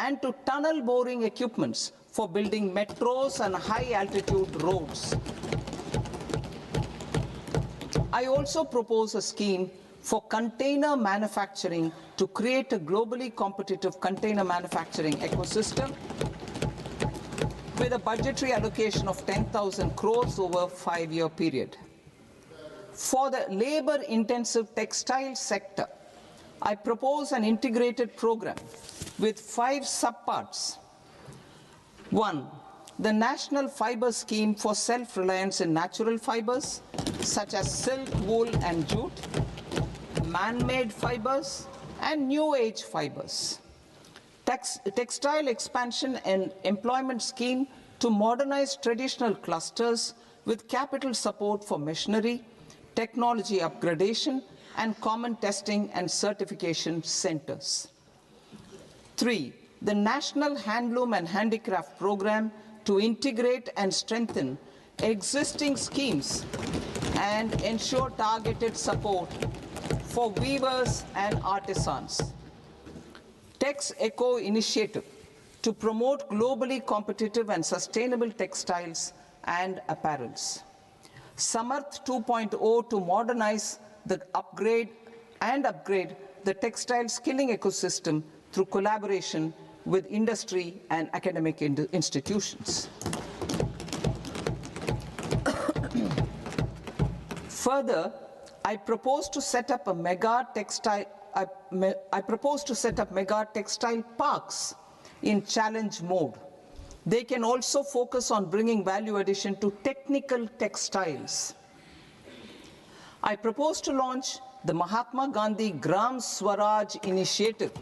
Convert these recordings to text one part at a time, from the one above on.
and to tunnel boring equipments for building metros and high-altitude roads. I also propose a scheme for container manufacturing to create a globally competitive container manufacturing ecosystem with a budgetary allocation of 10,000 crores over a 5-year period. For the labor-intensive textile sector, I propose an integrated program with 5 subparts. 1. The National Fiber Scheme for Self-Reliance in Natural Fibers, such as silk, wool, and jute, man-made fibers, and new age fibers. Textile expansion and employment scheme to modernize traditional clusters with capital support for machinery, technology upgradation, and common testing and certification centers. 3. The National Handloom and Handicraft Program to integrate and strengthen existing schemes and ensure targeted support for weavers and artisans. Tex Eco Initiative to promote globally competitive and sustainable textiles and apparels. Samarth 2.0 to modernize the upgrade the textile skilling ecosystem through collaboration with industry and academic institutions. Further, I propose to set up mega textile parks in challenge mode. They can also focus on bringing value addition to technical textiles. I propose to launch the Mahatma Gandhi Gram Swaraj initiative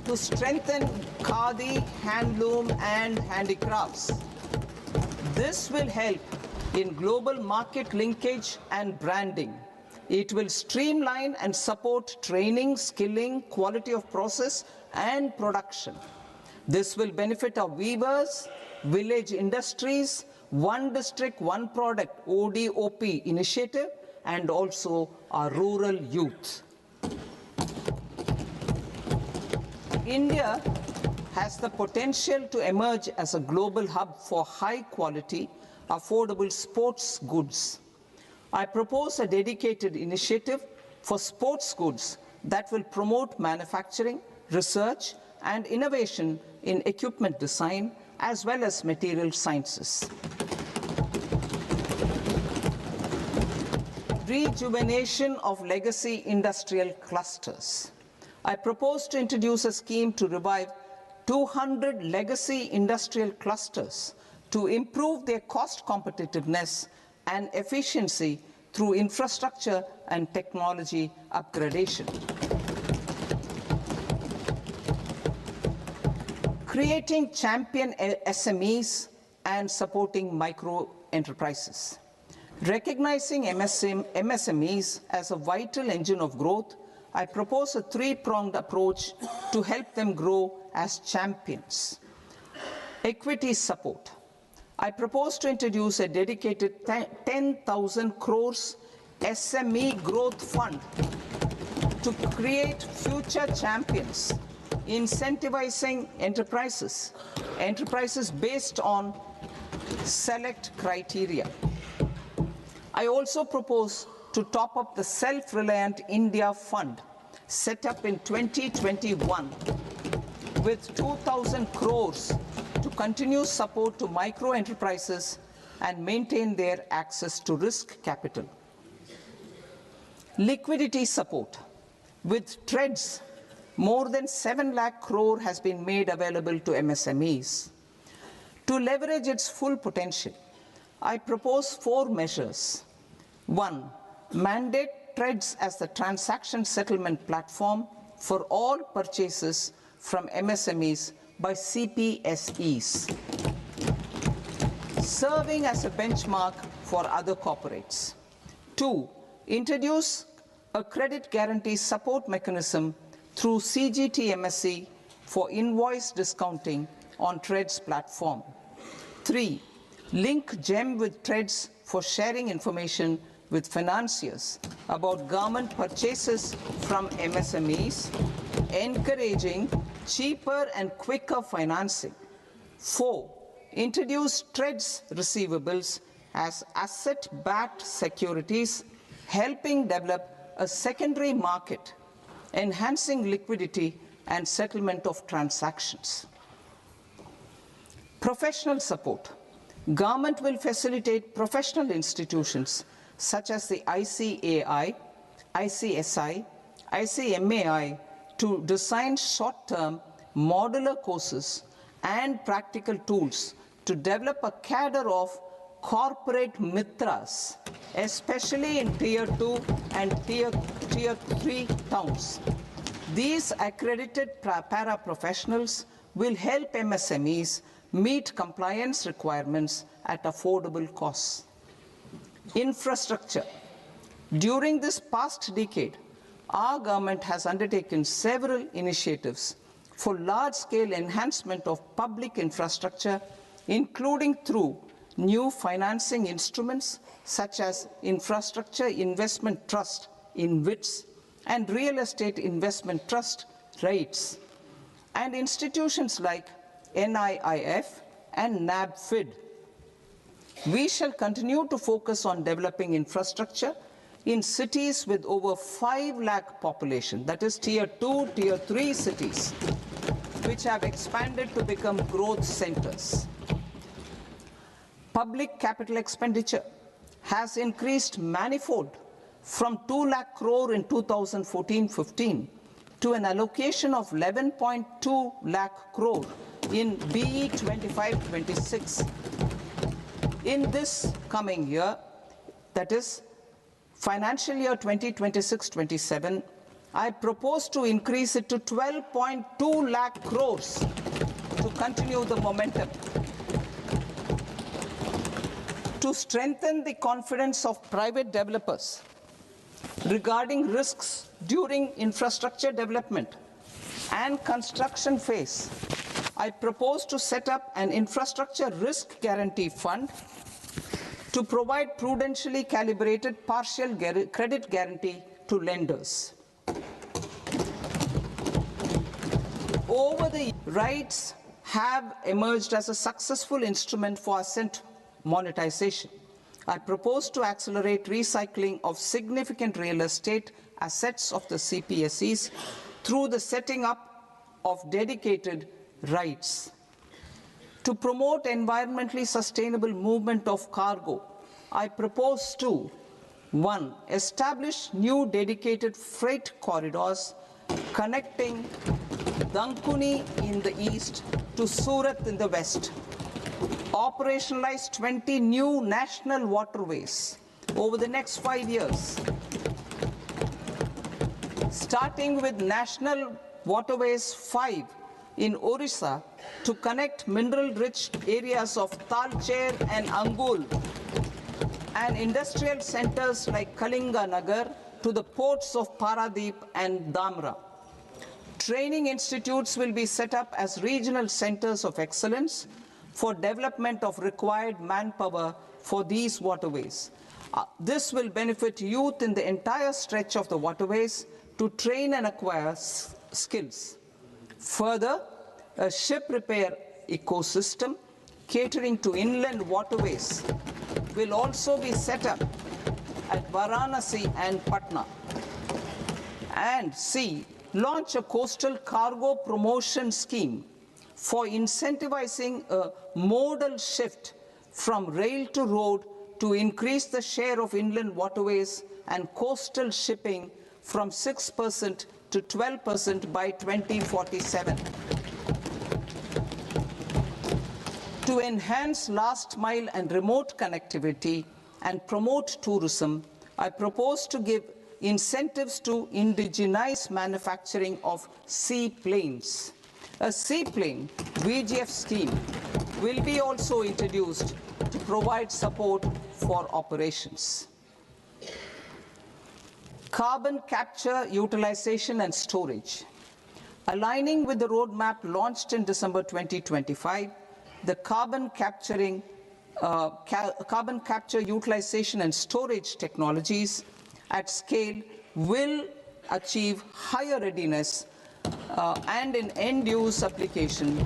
to strengthen khadi, handloom, and handicrafts. This will help in global market linkage and branding. It will streamline and support training, skilling, quality of process, and production. This will benefit our weavers, village industries, One District, One Product ODOP initiative, and also our rural youth. India has the potential to emerge as a global hub for high-quality, affordable sports goods. I propose a dedicated initiative for sports goods that will promote manufacturing, research, and innovation in equipment design, as well as material sciences. Rejuvenation of legacy industrial clusters. I propose to introduce a scheme to revive 200 legacy industrial clusters to improve their cost competitiveness and efficiency through infrastructure and technology upgradation. Creating champion SMEs and supporting micro enterprises. Recognizing MSMEs as a vital engine of growth, I propose a 3-pronged approach to help them grow as champions. Equity support. I propose to introduce a dedicated 10,000 crores SME growth fund to create future champions, incentivizing enterprises based on select criteria. I also propose to top up the Self-Reliant India Fund, set up in 2021, with 2,000 crores to continue support to micro enterprises and maintain their access to risk capital. Liquidity support. With TREDS, more than 7 lakh crore has been made available to MSMEs. To leverage its full potential, I propose 4 measures. 1. Mandate TREDS as the transaction settlement platform for all purchases from MSMEs by CPSEs, serving as a benchmark for other corporates. 2. Introduce a credit guarantee support mechanism through CGTMSE for invoice discounting on TREDS platform. 3. Link GEM with TREDS for sharing information with financiers about government purchases from MSMEs, encouraging cheaper and quicker financing. 4. Introduce TREDS receivables as asset-backed securities, helping develop a secondary market, enhancing liquidity and settlement of transactions. Professional support. Government will facilitate professional institutions such as the ICAI, ICSI, ICMAI to design short-term modular courses and practical tools to develop a cadre of corporate mitras, especially in Tier 2 and Tier 3 towns. These accredited para-professionals will help MSMEs meet compliance requirements at affordable costs. Infrastructure. During this past decade, our government has undertaken several initiatives for large-scale enhancement of public infrastructure, including through new financing instruments such as Infrastructure Investment Trust (InvITs) and Real Estate Investment Trust (REITs), and institutions like NIIF and NABFID. We shall continue to focus on developing infrastructure in cities with over 5 lakh population, that is Tier 2, Tier 3 cities, which have expanded to become growth centers. Public capital expenditure has increased manifold from 2 lakh crore in 2014-15 to an allocation of 11.2 lakh crore in BE 25-26. In this coming year, that is financial year 2026-27, I propose to increase it to 12.2 lakh crores to continue the momentum. To strengthen the confidence of private developers regarding risks during infrastructure development and construction phase, I propose to set up an infrastructure risk guarantee fund to provide prudentially calibrated partial credit guarantee to lenders. Over the REITs have emerged as a successful instrument for asset monetization. I propose to accelerate recycling of significant real estate assets of the CPSEs through the setting up of dedicated REITs. To promote environmentally sustainable movement of cargo, I propose to 1. Establish new dedicated freight corridors connecting Dankuni in the east to Surat in the west. Operationalize 20 new national waterways over the next 5 years, starting with National Waterways 5 in Orissa to connect mineral-rich areas of Talcher and Angul and industrial centers like Kalinga Nagar to the ports of Paradeep and Dhamra. Training institutes will be set up as regional centers of excellence for development of required manpower for these waterways. This will benefit youth in the entire stretch of the waterways to train and acquire skills. Further, a ship repair ecosystem catering to inland waterways will also be set up at Varanasi and Patna. And C, launch a coastal cargo promotion scheme for incentivizing a modal shift from rail to road to increase the share of inland waterways and coastal shipping from 6% to 12% by 2047. To enhance last mile and remote connectivity and promote tourism, I propose to give incentives to indigenize manufacturing of seaplanes. A seaplane VGF scheme will be also introduced to provide support for operations. Carbon capture, utilization and storage. Aligning with the roadmap launched in December 2025, the carbon capture, utilization and storage technologies at scale will achieve higher readiness and in end-use application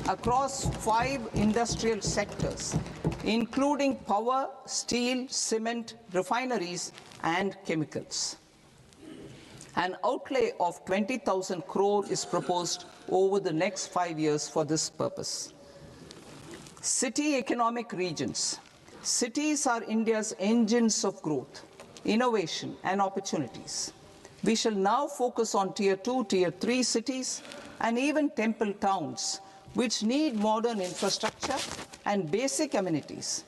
across 5 industrial sectors, including power, steel, cement, refineries, and chemicals. An outlay of 20,000 crore is proposed over the next 5 years for this purpose. City economic regions. Cities are India's engines of growth, innovation, and opportunities. We shall now focus on Tier 2, Tier 3 cities, and even temple towns, which need modern infrastructure and basic amenities.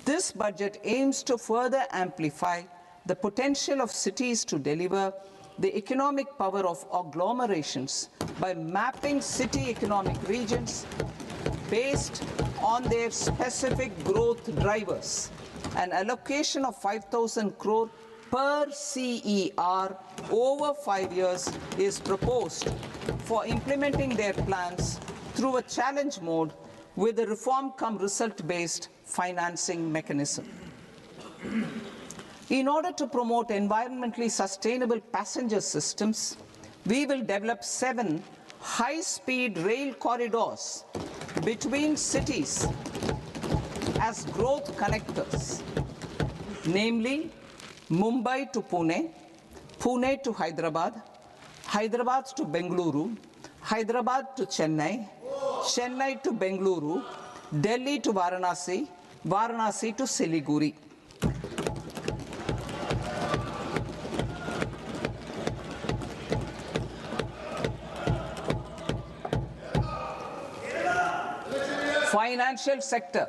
This budget aims to further amplify the potential of cities to deliver the economic power of agglomerations by mapping city economic regions based on their specific growth drivers. An allocation of 5,000 crore per CER over 5 years is proposed for implementing their plans through a challenge mode with a reform-cum-result-based financing mechanism. In order to promote environmentally sustainable passenger systems, we will develop 7 high-speed rail corridors between cities as growth connectors, namely Mumbai to Pune, Pune to Hyderabad, Hyderabad to Bengaluru, Hyderabad to Chennai, Chennai to Bengaluru, Delhi to Varanasi, Varanasi to Siliguri. Financial sector.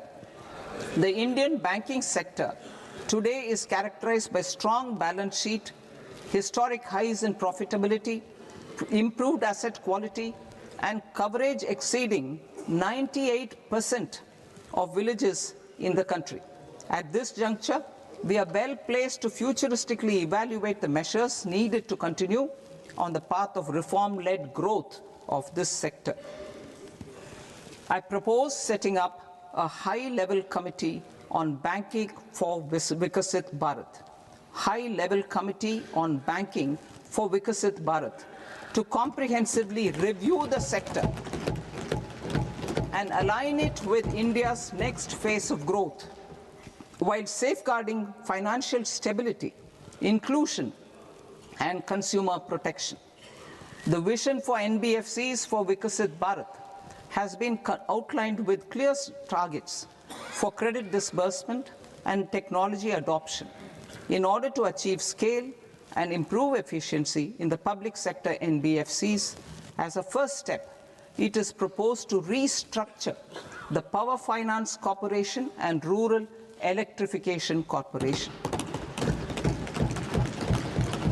The Indian banking sector today is characterized by strong balance sheet, historic highs in profitability, improved asset quality, and coverage exceeding 98% of villages in the country. At this juncture, we are well placed to futuristically evaluate the measures needed to continue on the path of reform-led growth of this sector. I propose setting up a high-level committee on banking for Vikasit Bharat. High-level committee on banking for Vikasit Bharat to comprehensively review the sector and align it with India's next phase of growth, while safeguarding financial stability, inclusion, and consumer protection. The vision for NBFCs for Vikasit Bharat has been outlined with clear targets for credit disbursement and technology adoption in order to achieve scale and improve efficiency in the public sector NBFCs. As a first step, it is proposed to restructure the Power Finance Corporation and Rural Electrification Corporation.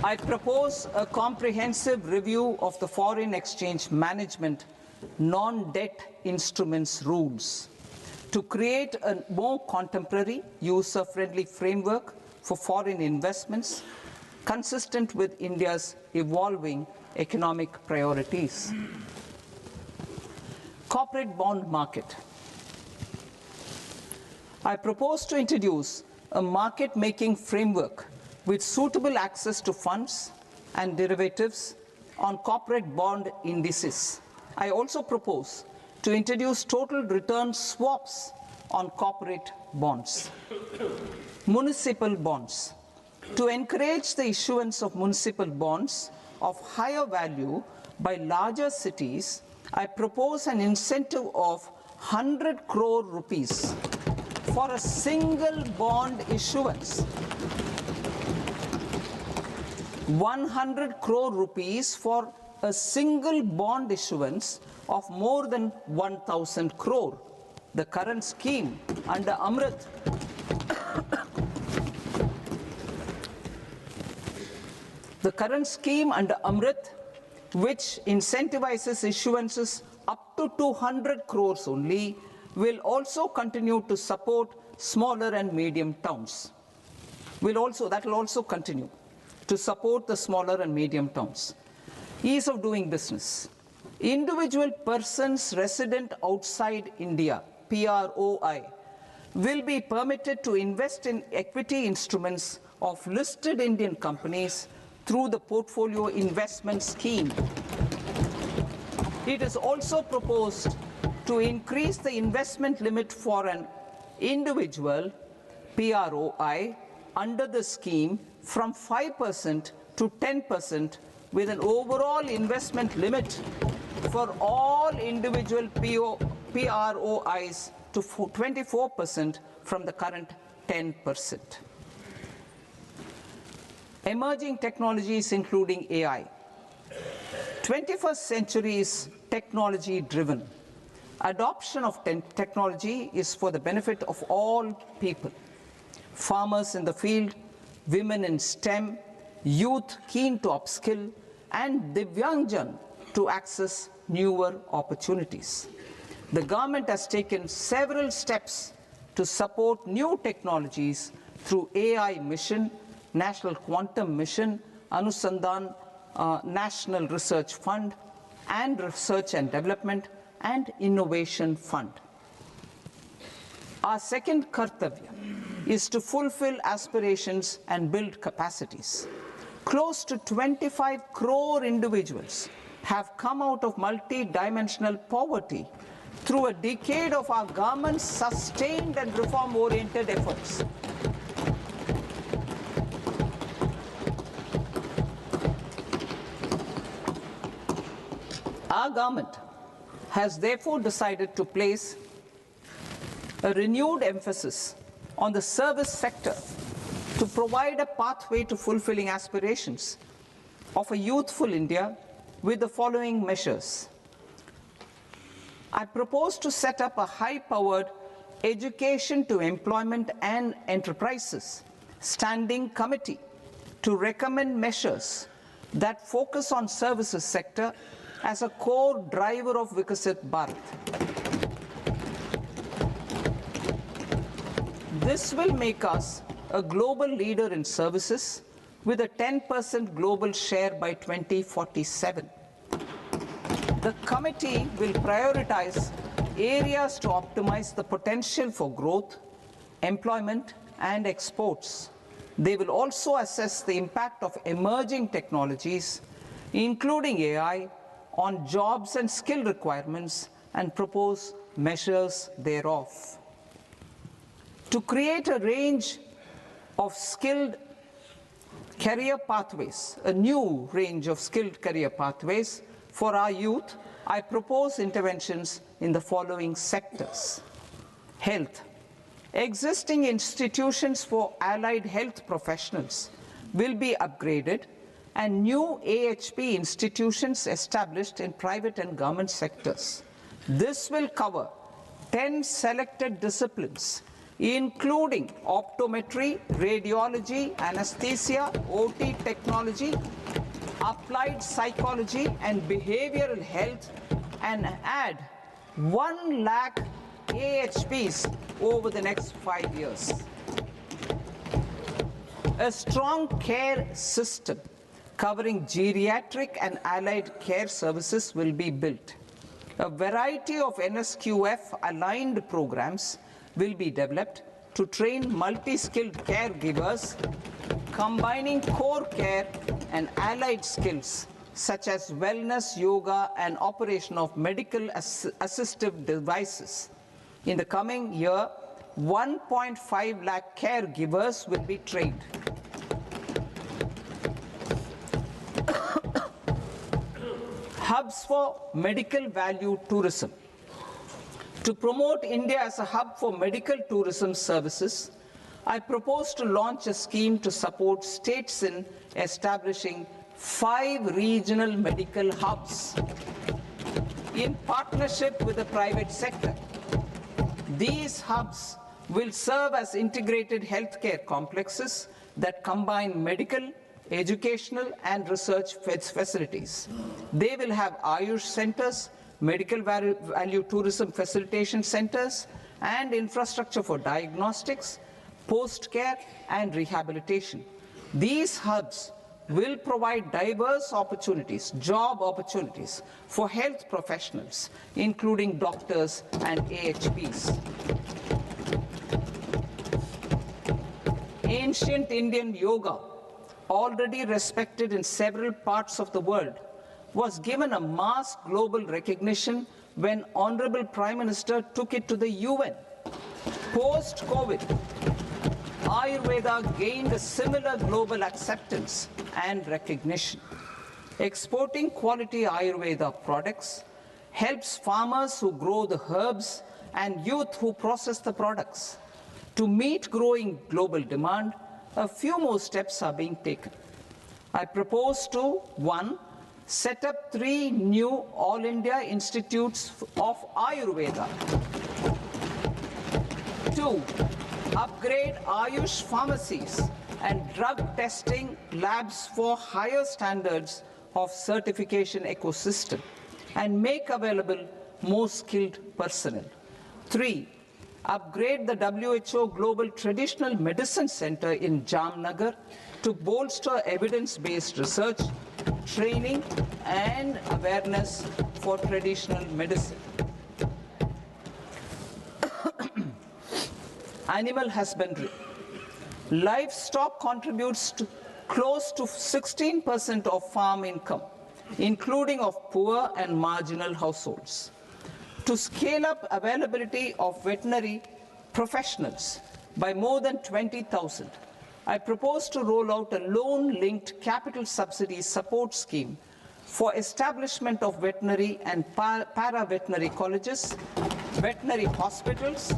I propose a comprehensive review of the foreign exchange management non-debt instruments rules to create a more contemporary, user-friendly framework for foreign investments consistent with India's evolving economic priorities. Corporate bond market. I propose to introduce a market-making framework with suitable access to funds and derivatives on corporate bond indices. I also propose to introduce total return swaps on corporate bonds. Municipal bonds. To encourage the issuance of municipal bonds of higher value by larger cities, I propose an incentive of 100 crore rupees for a single bond issuance. 100 crore rupees for a single bond issuance of more than 1,000 crore. The current scheme under Amrit which incentivizes issuances up to 200 crores only, will also continue to support smaller and medium towns. That will also continue to support the smaller and medium towns. Ease of doing business. Individual persons resident outside India, PROI, will be permitted to invest in equity instruments of listed Indian companies through the Portfolio Investment Scheme. It is also proposed to increase the investment limit for an individual PROI under the scheme from 5% to 10%, with an overall investment limit for all individual PROIs to 24% from the current 10%. Emerging technologies including AI. 21st century is technology driven. Adoption of technology is for the benefit of all people. Farmers in the field, women in STEM, youth keen to upskill, and Divyangjan to access newer opportunities. The government has taken several steps to support new technologies through AI Mission, National Quantum Mission, Anusandhan National Research Fund, and Research and Development and Innovation Fund. Our second kartavya is to fulfill aspirations and build capacities. Close to 25 crore individuals have come out of multi-dimensional poverty through a decade of our government's sustained and reform-oriented efforts. Our government has therefore decided to place a renewed emphasis on the service sector to provide a pathway to fulfilling aspirations of a youthful India with the following measures. I propose to set up a high-powered education to employment and enterprises standing committee to recommend measures that focus on services sector as a core driver of Vikasit Bharat. This will make us a global leader in services with a 10% global share by 2047. The committee will prioritize areas to optimize the potential for growth, employment, and exports. They will also assess the impact of emerging technologies, including AI, on jobs and skill requirements and propose measures thereof. To create a range of skilled career pathways, a new range of skilled career pathways for our youth, I propose interventions in the following sectors. Health. Existing institutions for allied health professionals will be upgraded and new AHP institutions established in private and government sectors. This will cover 10 selected disciplines, including optometry, radiology, anesthesia, OT technology, applied psychology, and behavioral health, and add 1 lakh AHPs over the next 5 years. A strong care system covering geriatric and allied care services will be built. A variety of NSQF-aligned programs will be developed to train multi-skilled caregivers, combining core care and allied skills such as wellness, yoga, and operation of medical assistive devices. In the coming year, 1.5 lakh caregivers will be trained. Hubs for medical value tourism. To promote India as a hub for medical tourism services, I propose to launch a scheme to support states in establishing 5 regional medical hubs in partnership with the private sector. These hubs will serve as integrated healthcare complexes that combine medical, educational, and research facilities. They will have Ayush centers, medical value tourism facilitation centers, and infrastructure for diagnostics, post-care, and rehabilitation. These hubs will provide diverse opportunities, job opportunities for health professionals, including doctors and AHPs. Ancient Indian yoga, already respected in several parts of the world, was given a mass global recognition when Honorable Prime Minister took it to the UN. Post-COVID, Ayurveda gained a similar global acceptance and recognition. Exporting quality Ayurveda products helps farmers who grow the herbs and youth who process the products. To meet growing global demand, a few more steps are being taken. I propose to, 1, set up 3 new All India Institutes of Ayurveda. 2, upgrade Ayush pharmacies and drug testing labs for higher standards of certification ecosystem and make available more skilled personnel. 3, upgrade the WHO Global Traditional Medicine Center in Jamnagar to bolster evidence-based research, training, and awareness for traditional medicine. Animal husbandry. Livestock contributes to close to 16% of farm income, including of poor and marginal households. To scale up availability of veterinary professionals by more than 20,000, I propose to roll out a loan-linked capital subsidy support scheme for establishment of veterinary and para-veterinary colleges, veterinary hospitals,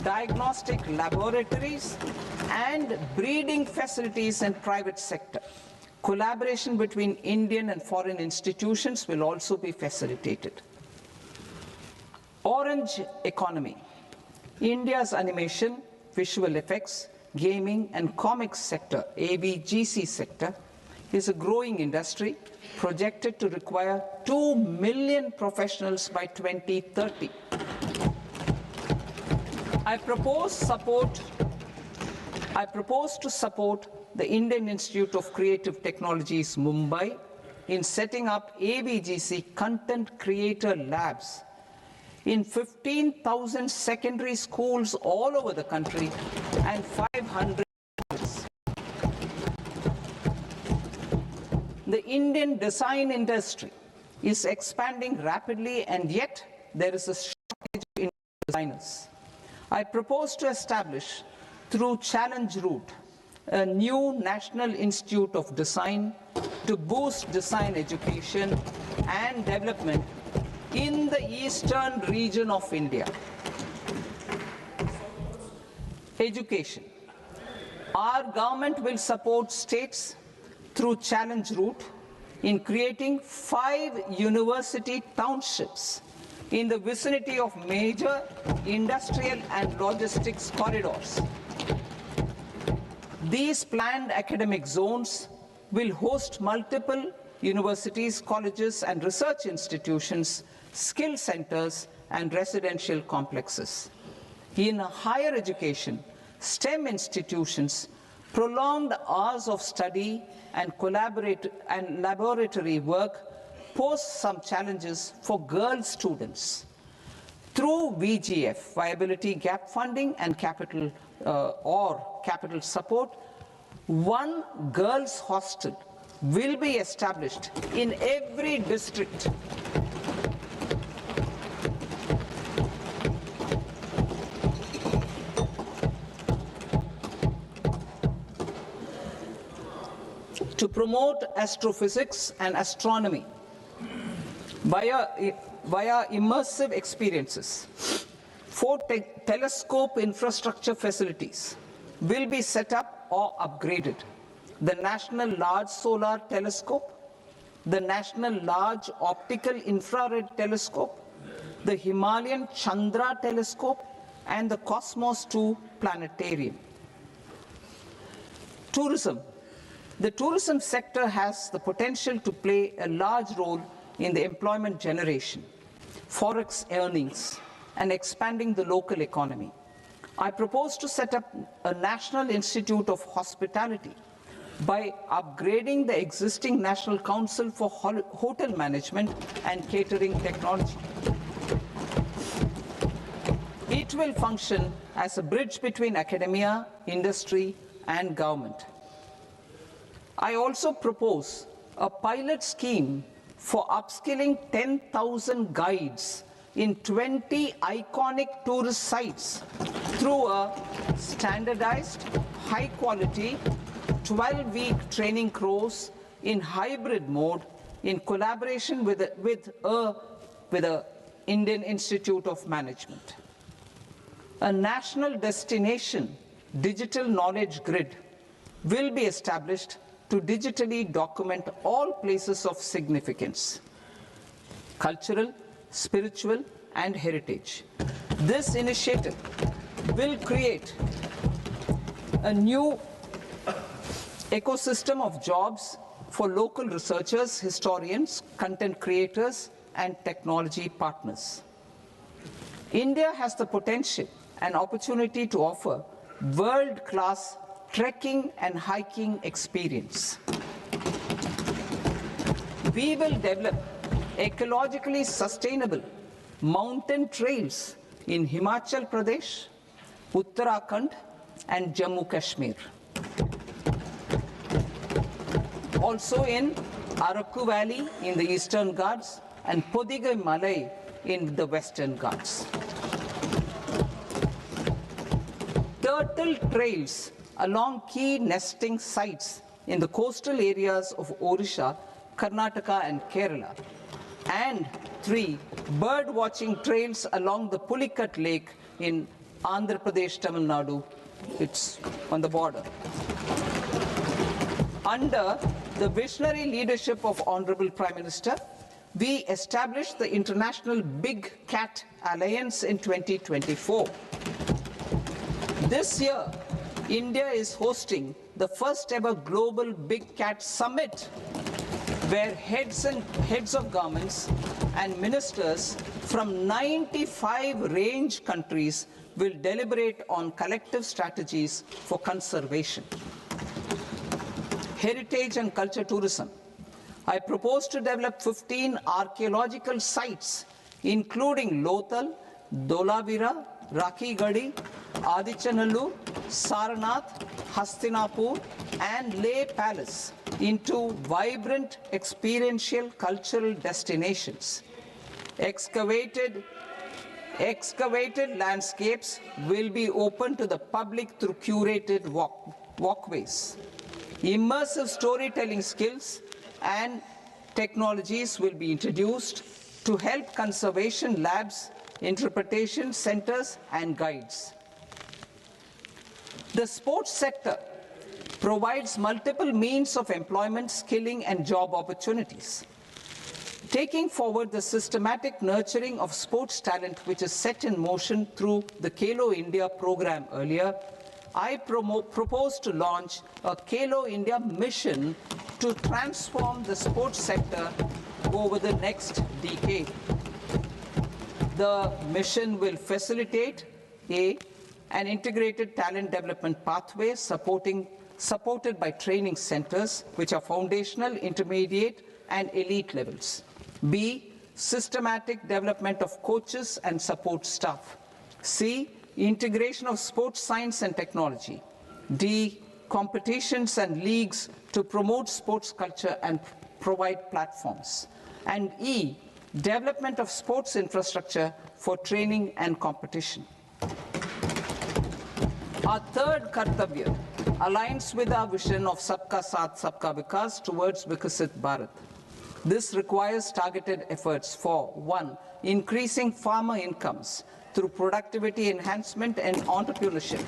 diagnostic laboratories, and breeding facilities in private sector. Collaboration between Indian and foreign institutions will also be facilitated. Orange economy. India's animation, visual effects, gaming and comics sector, AVGC sector, is a growing industry projected to require 2 million professionals by 2030. I propose to support the Indian Institute of Creative Technologies, Mumbai, in setting up AVGC content creator labs in 15,000 secondary schools all over the country and 500 colleges. The Indian design industry is expanding rapidly, and yet there is a shortage in designers. I propose to establish, through Challenge Route, a new National Institute of Design to boost design education and development in the eastern region of India. Education. Our government will support states through Challenge Route in creating 5 university townships in the vicinity of major industrial and logistics corridors. These planned academic zones will host multiple universities, colleges, and research institutions, skill centers, and residential complexes. In higher education, STEM institutions, prolonged hours of study and laboratory work pose some challenges for girl students. Through VGF, Viability Gap Funding and capital support, 1 girls' hostel will be established in every district. To promote astrophysics and astronomy via immersive experiences, 4 telescope infrastructure facilities will be set up or upgraded. The National Large Solar Telescope, the National Large Optical Infrared Telescope, the Himalayan Chandra Telescope, and the Cosmos 2 Planetarium. Tourism. The tourism sector has the potential to play a large role in the employment generation, forex earnings, and expanding the local economy. I propose to set up a National Institute of Hospitality by upgrading the existing National Council for Hotel Management and Catering Technology. It will function as a bridge between academia, industry, and government. I also propose a pilot scheme for upskilling 10,000 guides in 20 iconic tourist sites through a standardized, high-quality, 12-week training course in hybrid mode in collaboration with the Indian Institute of Management. A national destination digital knowledge grid will be established to digitally document all places of significance, cultural, spiritual, and heritage. This initiative will create a new ecosystem of jobs for local researchers, historians, content creators, and technology partners. India has the potential and opportunity to offer world-class trekking and hiking experience. We will develop ecologically sustainable mountain trails in Himachal Pradesh, Uttarakhand, and Jammu Kashmir. Also in Araku Valley in the Eastern Ghats and Podigai Malai in the Western Ghats. Turtle trails along key nesting sites in the coastal areas of Odisha, Karnataka, and Kerala. And 3, bird watching trails along the Pulikat Lake in Andhra Pradesh, Tamil Nadu. It's on the border. Under the visionary leadership of Honorable Prime Minister, we established the International Big Cat Alliance in 2024. This year, India is hosting the first ever Global Big Cat Summit, where heads of governments and ministers from 95 range countries will deliberate on collective strategies for conservation. Heritage and culture tourism. I propose to develop 15 archaeological sites, including Lothal, Dolavira, Rakigadi, Adichanallur, Saranath, Hastinapur, and Leh Palace into vibrant experiential cultural destinations. Excavated landscapes will be open to the public through curated walkways. Immersive storytelling skills and technologies will be introduced to help conservation labs, interpretation centers, and guides. The sports sector provides multiple means of employment, skilling, and job opportunities. Taking forward the systematic nurturing of sports talent, which is set in motion through the Khelo India program earlier, I propose to launch a Khelo India mission to transform the sports sector over the next decade. The mission will facilitate an integrated talent development pathway supported by training centers, which are foundational, intermediate, and elite levels. B, systematic development of coaches and support staff. C, integration of sports science and technology. D, competitions and leagues to promote sports culture and provide platforms. And E, development of sports infrastructure for training and competition. Our third Kartavya aligns with our vision of Sabka Saath, Sabka Vikas towards Vikasit Bharat. This requires targeted efforts for 1, increasing farmer incomes through productivity enhancement and entrepreneurship,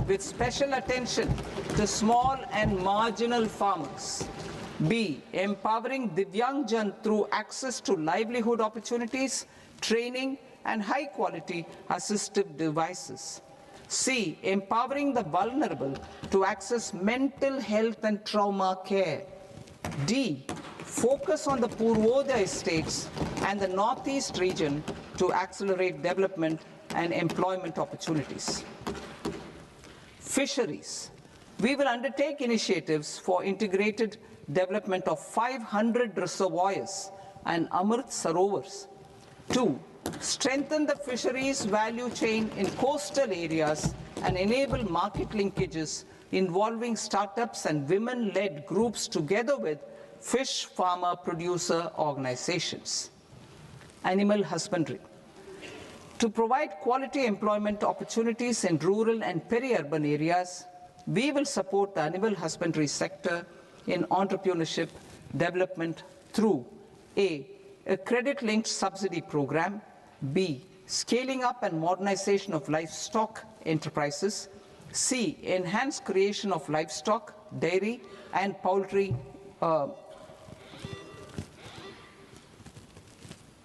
with special attention to small and marginal farmers. B, empowering Divyangjan through access to livelihood opportunities, training, and high-quality assistive devices. C, empowering the vulnerable to access mental health and trauma care. D, focus on the Purvodaya states and the Northeast region to accelerate development and employment opportunities. Fisheries. We will undertake initiatives for integrated development of 500 reservoirs and Amrit Sarovars. 2, strengthen the fisheries value chain in coastal areas and enable market linkages involving startups and women-led groups together with fish farmer producer organizations. Animal husbandry. To provide quality employment opportunities in rural and peri-urban areas, we will support the animal husbandry sector in entrepreneurship development through A credit-linked subsidy program, B, scaling up and modernization of livestock enterprises, C, enhanced creation of livestock, dairy, and poultry,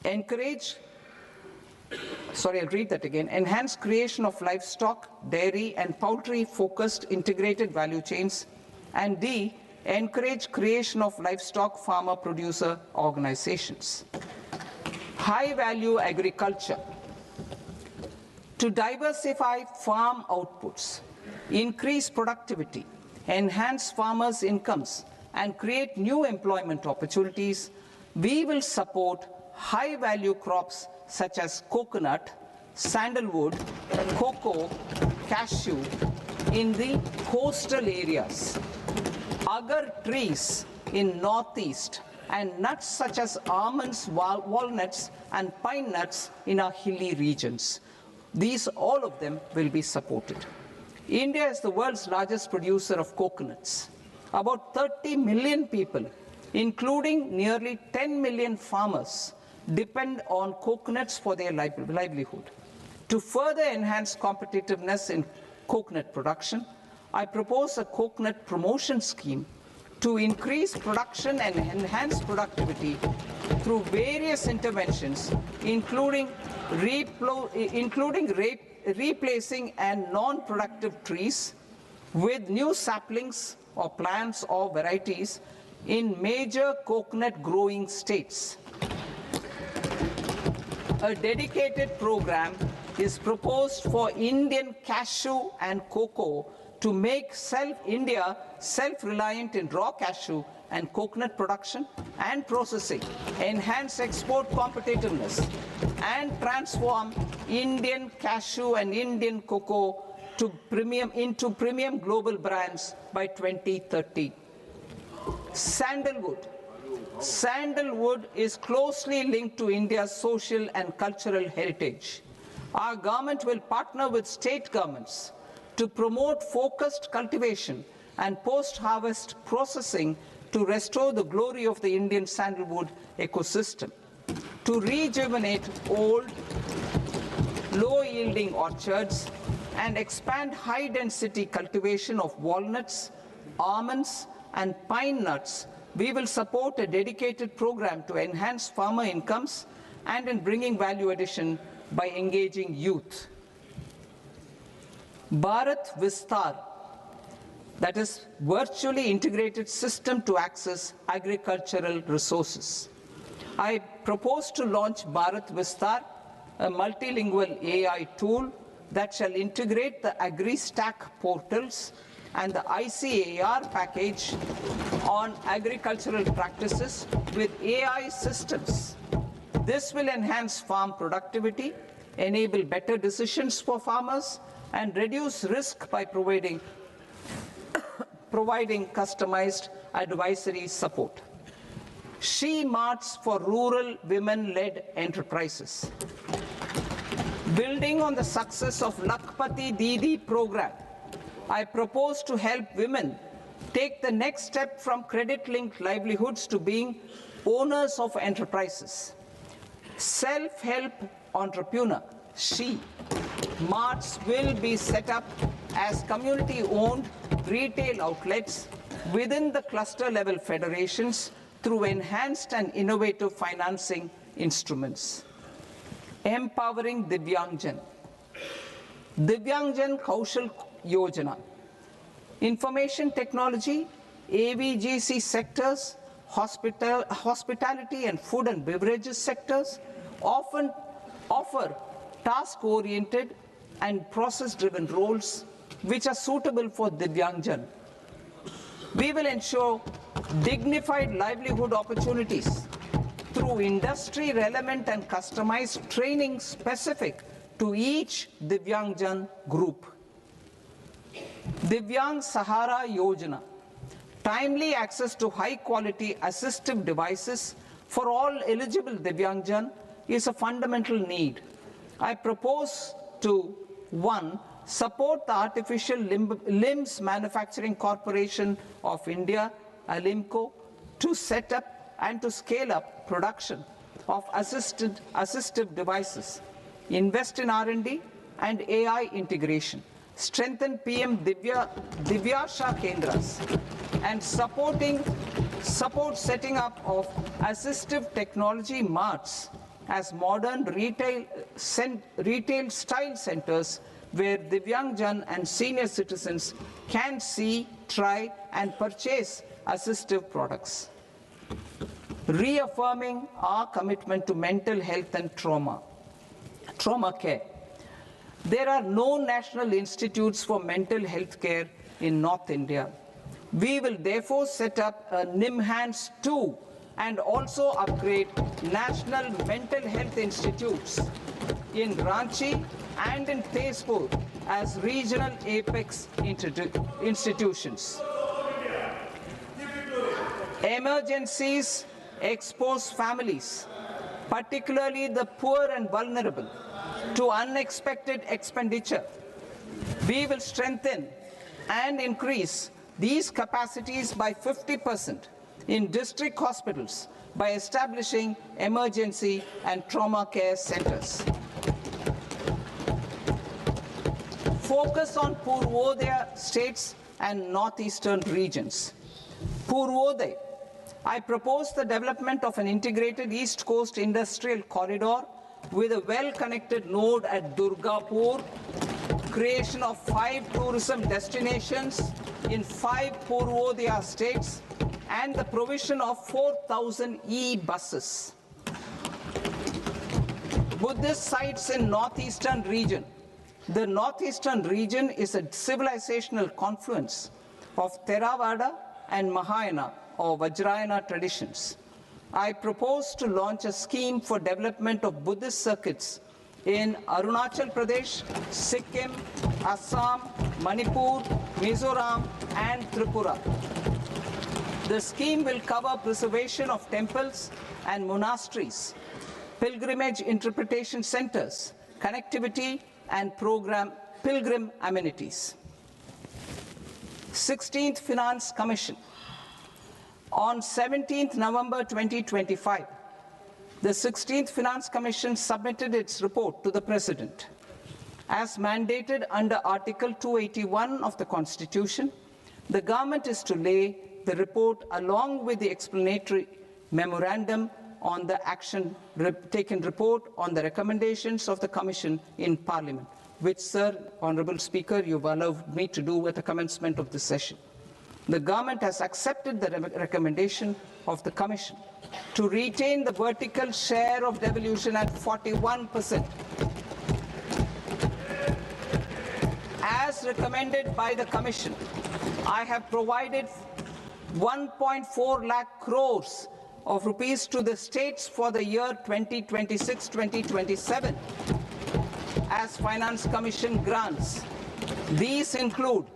enhanced creation of livestock, dairy, and poultry-focused integrated value chains, and D, encourage creation of livestock farmer-producer organizations. High-value agriculture. To diversify farm outputs, increase productivity, enhance farmers' incomes, and create new employment opportunities, we will support high-value crops such as coconut, sandalwood, cocoa, cashew in the coastal areas, agar trees in northeast, and nuts such as almonds, walnuts, and pine nuts in our hilly regions. These, all of them, will be supported. India is the world's largest producer of coconuts. About 30 million people, including nearly 10 million farmers, depend on coconuts for their livelihood. To further enhance competitiveness in coconut production, I propose a coconut promotion scheme to increase production and enhance productivity through various interventions, including replacing and non-productive trees with new saplings or plants or varieties in major coconut growing states. A dedicated program is proposed for Indian cashew and cocoa to make India self-reliant in raw cashew and coconut production and processing, enhance export competitiveness, and transform Indian cashew and Indian cocoa into premium global brands by 2030. Sandalwood. Sandalwood is closely linked to India's social and cultural heritage. Our government will partner with state governments to promote focused cultivation and post-harvest processing to restore the glory of the Indian sandalwood ecosystem, to rejuvenate old, low-yielding orchards, and expand high-density cultivation of walnuts, almonds, and pine nuts. We will support a dedicated program to enhance farmer incomes and in bringing value addition by engaging youth. Bharat Vistar, that is virtually integrated system to access agricultural resources. I propose to launch Bharat Vistar, a multilingual AI tool that shall integrate the AgriStack portals and the ICAR package on agricultural practices with AI systems. This will enhance farm productivity, enable better decisions for farmers, and reduce risk by providing customized advisory support. She Marts for rural women-led enterprises. Building on the success of Lakpati Didi program, I propose to help women take the next step from credit-linked livelihoods to being owners of enterprises. Self-help entrepreneur, She Marts will be set up as community-owned retail outlets within the cluster-level federations through enhanced and innovative financing instruments. Empowering Divyangjan. Divyangjan Kaushal Yojana. Information technology, AVGC sectors, hospitality and food and beverages sectors often offer task-oriented and process-driven roles which are suitable for Divyangjan. We will ensure dignified livelihood opportunities through industry-relevant and customized training specific to each Divyangjan group. Divyang Sahara Yojana, Timely access to high-quality assistive devices for all eligible Divyangjan is a fundamental need. I propose to 1. Support the Artificial Limbs Manufacturing Corporation of India, ALIMCO, to set up and to scale up production of assistive devices, invest in R&D and AI integration, strengthen PM Divyasha Kendras, and support setting up of assistive technology marts as modern retail style centers where Divyangjan and senior citizens can see, try and purchase assistive products. Reaffirming our commitment to mental health and trauma care. There are no national institutes for mental health care in North India. We will therefore set up a NIMHANS 2 and also upgrade national mental health institutes in Ranchi and in Tezpur as regional apex institutions. Emergencies expose families, particularly the poor and vulnerable, to unexpected expenditure. We will strengthen and increase these capacities by 50% in district hospitals by establishing emergency and trauma care centers. Focus on Purvodaya states and northeastern regions. Purvodaya, I propose the development of an integrated East Coast industrial corridor with a well-connected node at Durgapur, creation of 5 tourism destinations in 5 Purvodaya states, and the provision of 4,000 e-buses. Buddhist sites in northeastern region. The northeastern region is a civilizational confluence of Theravada and Mahayana or Vajrayana traditions. I propose to launch a scheme for development of Buddhist circuits in Arunachal Pradesh, Sikkim, Assam, Manipur, Mizoram, and Tripura. The scheme will cover preservation of temples and monasteries, pilgrimage interpretation centers, connectivity, and pilgrim amenities. 16th Finance Commission. On 17th November 2025, the 16th Finance Commission submitted its report to the President. As mandated under Article 281 of the Constitution, the government is to lay the report along with the explanatory memorandum on the action taken report on the recommendations of the Commission in Parliament, which, Sir, Honourable Speaker, you've allowed me to do at the commencement of this session. The government has accepted the recommendation of the Commission to retain the vertical share of devolution at 41%. As recommended by the Commission, I have provided 1.4 lakh crores of rupees to the states for the year 2026-2027 as Finance Commission grants. These include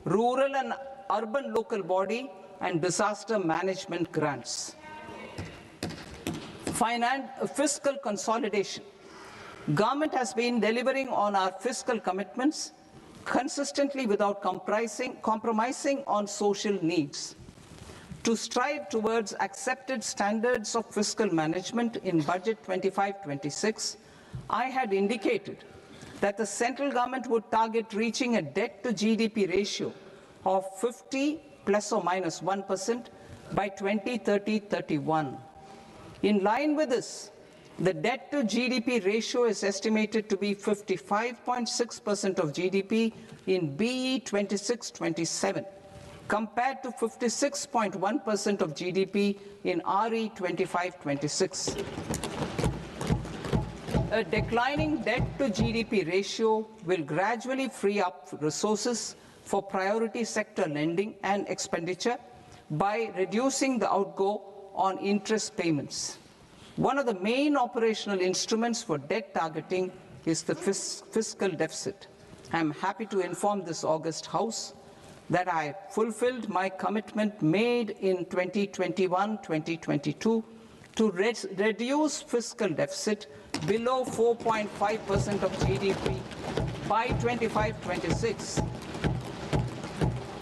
rural and urban local body and disaster management grants. Fiscal consolidation. Government has been delivering on our fiscal commitments consistently without compromising on social needs. To strive towards accepted standards of fiscal management in Budget 25-26, I had indicated that the central government would target reaching a debt to GDP ratio of 50 plus or minus 1% by 2030-31. In line with this, the debt to GDP ratio is estimated to be 55.6% of GDP in BE 26-27. compared to 56.1% of GDP in RE 25-26. A declining debt to GDP ratio will gradually free up resources for priority sector lending and expenditure by reducing the outgo on interest payments. One of the main operational instruments for debt targeting is the fiscal deficit. I am happy to inform this august House that I fulfilled my commitment made in 2021-2022 to reduce fiscal deficit below 4.5% of GDP by 25-26.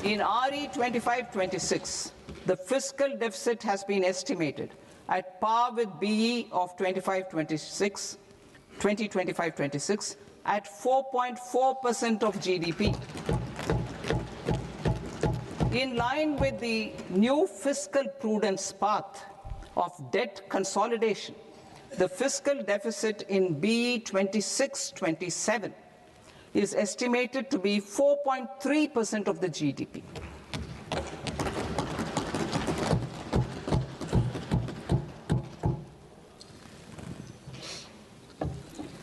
In RE 25-26, the fiscal deficit has been estimated at par with BE of 2025-26 at 4.4% of GDP. In line with the new fiscal prudence path of debt consolidation, the fiscal deficit in BE 26-27 is estimated to be 4.3% of the GDP.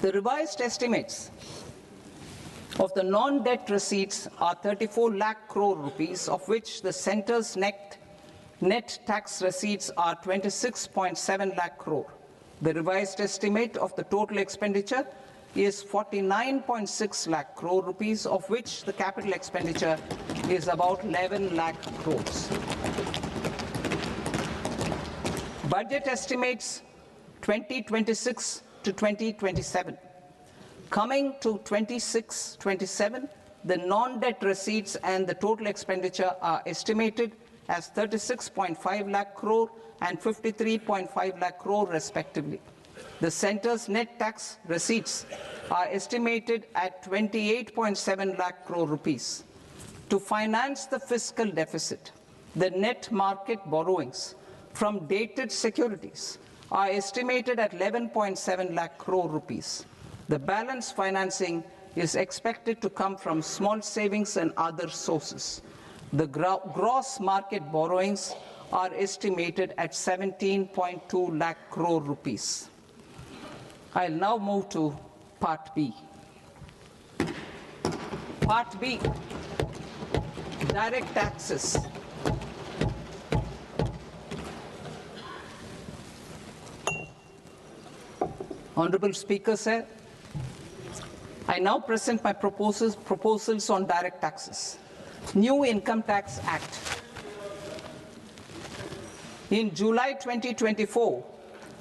The revised estimates of the non-debt receipts are 34 lakh crore rupees, of which the centre's net tax receipts are 26.7 lakh crore. The revised estimate of the total expenditure is 49.6 lakh crore rupees, of which the capital expenditure is about 11 lakh crores. Budget estimates 2026 to 2027. Coming to 26-27, the non-debt receipts and the total expenditure are estimated as 36.5 lakh crore and 53.5 lakh crore respectively. The centre's net tax receipts are estimated at 28.7 lakh crore rupees. To finance the fiscal deficit, the net market borrowings from dated securities are estimated at 11.7 lakh crore rupees. The balance financing is expected to come from small savings and other sources. The gross market borrowings are estimated at 17.2 lakh crore rupees. I'll now move to Part B. Part B, direct taxes. Honorable Speaker, sir, I now present my proposals on direct taxes. New Income Tax Act. In July 2024,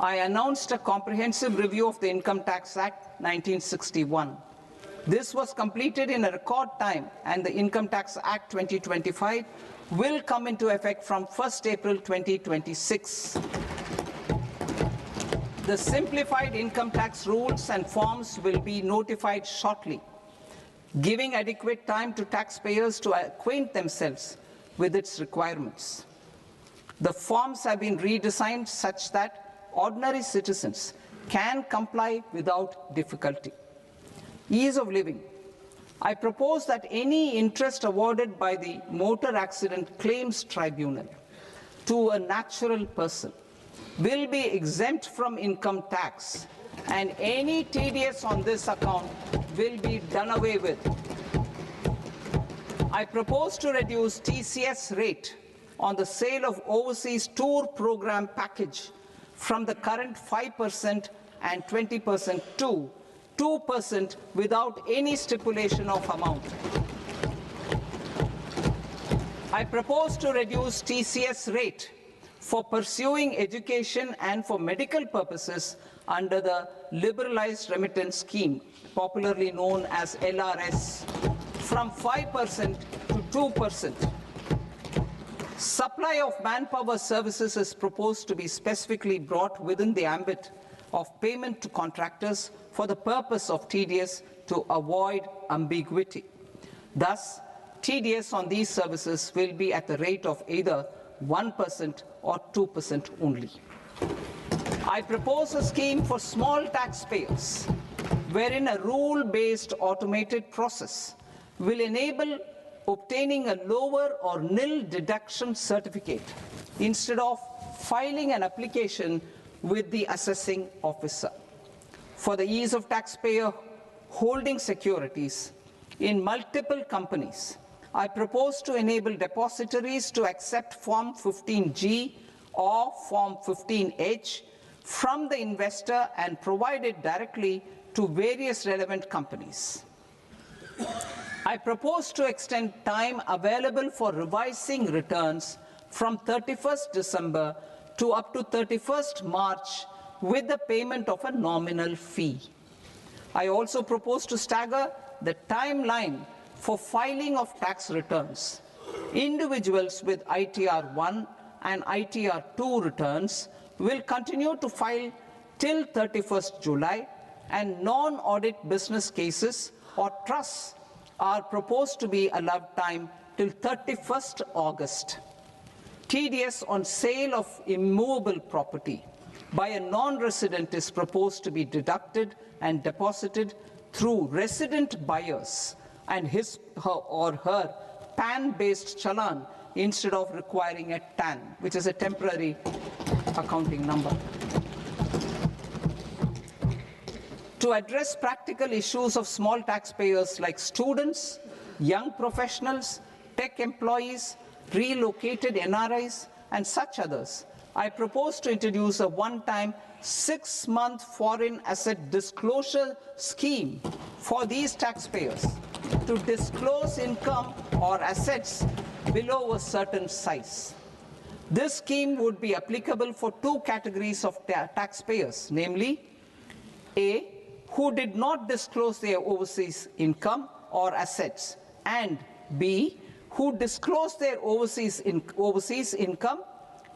I announced a comprehensive review of the Income Tax Act 1961. This was completed in a record time, and the Income Tax Act 2025 will come into effect from 1st April 2026. The simplified income tax rules and forms will be notified shortly, giving adequate time to taxpayers to acquaint themselves with its requirements. The forms have been redesigned such that ordinary citizens can comply without difficulty. Ease of living. I propose that any interest awarded by the Motor Accident Claims Tribunal to a natural person will be exempt from income tax, and any TDS on this account will be done away with. I propose to reduce TCS rate on the sale of overseas tour program package from the current 5% and 20% to 2% without any stipulation of amount. I propose to reduce TCS rate for pursuing education and for medical purposes under the Liberalized Remittance Scheme, popularly known as LRS, from 5% to 2%. Supply of manpower services is proposed to be specifically brought within the ambit of payment to contractors for the purpose of TDS to avoid ambiguity. Thus, TDS on these services will be at the rate of either 1% or 2% only. I propose a scheme for small taxpayers, wherein a rule-based automated process will enable obtaining a lower or nil deduction certificate instead of filing an application with the assessing officer. For the ease of taxpayer holding securities in multiple companies, I propose to enable depositories to accept Form 15G or Form 15H from the investor and provide it directly to various relevant companies. I propose to extend time available for revising returns from 31st December to up to 31st March with the payment of a nominal fee. I also propose to stagger the timeline for filing of tax returns. Individuals with ITR 1 and ITR 2 returns will continue to file till 31st July, and non-audit business cases or trusts are proposed to be allowed time till 31st August. TDS on sale of immovable property by a non-resident is proposed to be deducted and deposited through resident buyers and his or her PAN-based challan instead of requiring a TAN, which is a temporary accounting number. To address practical issues of small taxpayers like students, young professionals, tech employees, relocated NRIs, and such others, I propose to introduce a one-time 6-month foreign asset disclosure scheme for these taxpayers to disclose income or assets below a certain size. This scheme would be applicable for two categories of taxpayers, namely, A, who did not disclose their overseas income or assets, and B, who disclosed their overseas income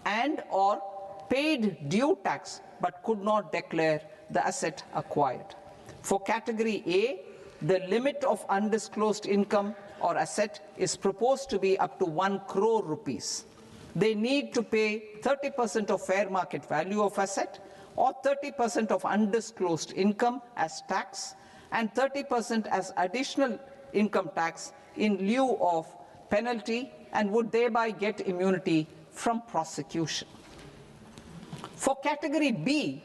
and or paid due tax but could not declare the asset acquired. For category A, the limit of undisclosed income or asset is proposed to be up to 1 crore rupees. They need to pay 30% of fair market value of asset or 30% of undisclosed income as tax and 30% as additional income tax in lieu of penalty, and would thereby get immunity from prosecution. For category B,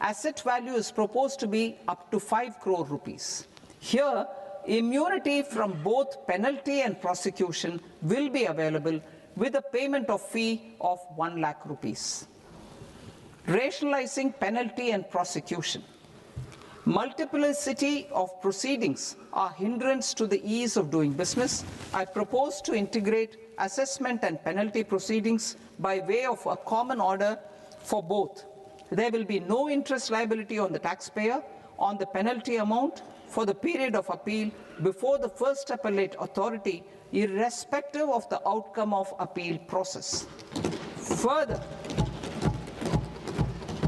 asset value is proposed to be up to 5 crore rupees. Here, immunity from both penalty and prosecution will be available with a payment of fee of 1 lakh rupees. Rationalizing penalty and prosecution. Multiplicity of proceedings are hindrance to the ease of doing business. I propose to integrate assessment and penalty proceedings by way of a common order for both. There will be no interest liability on the taxpayer on the penalty amount for the period of appeal before the first appellate authority, irrespective of the outcome of appeal process. Further,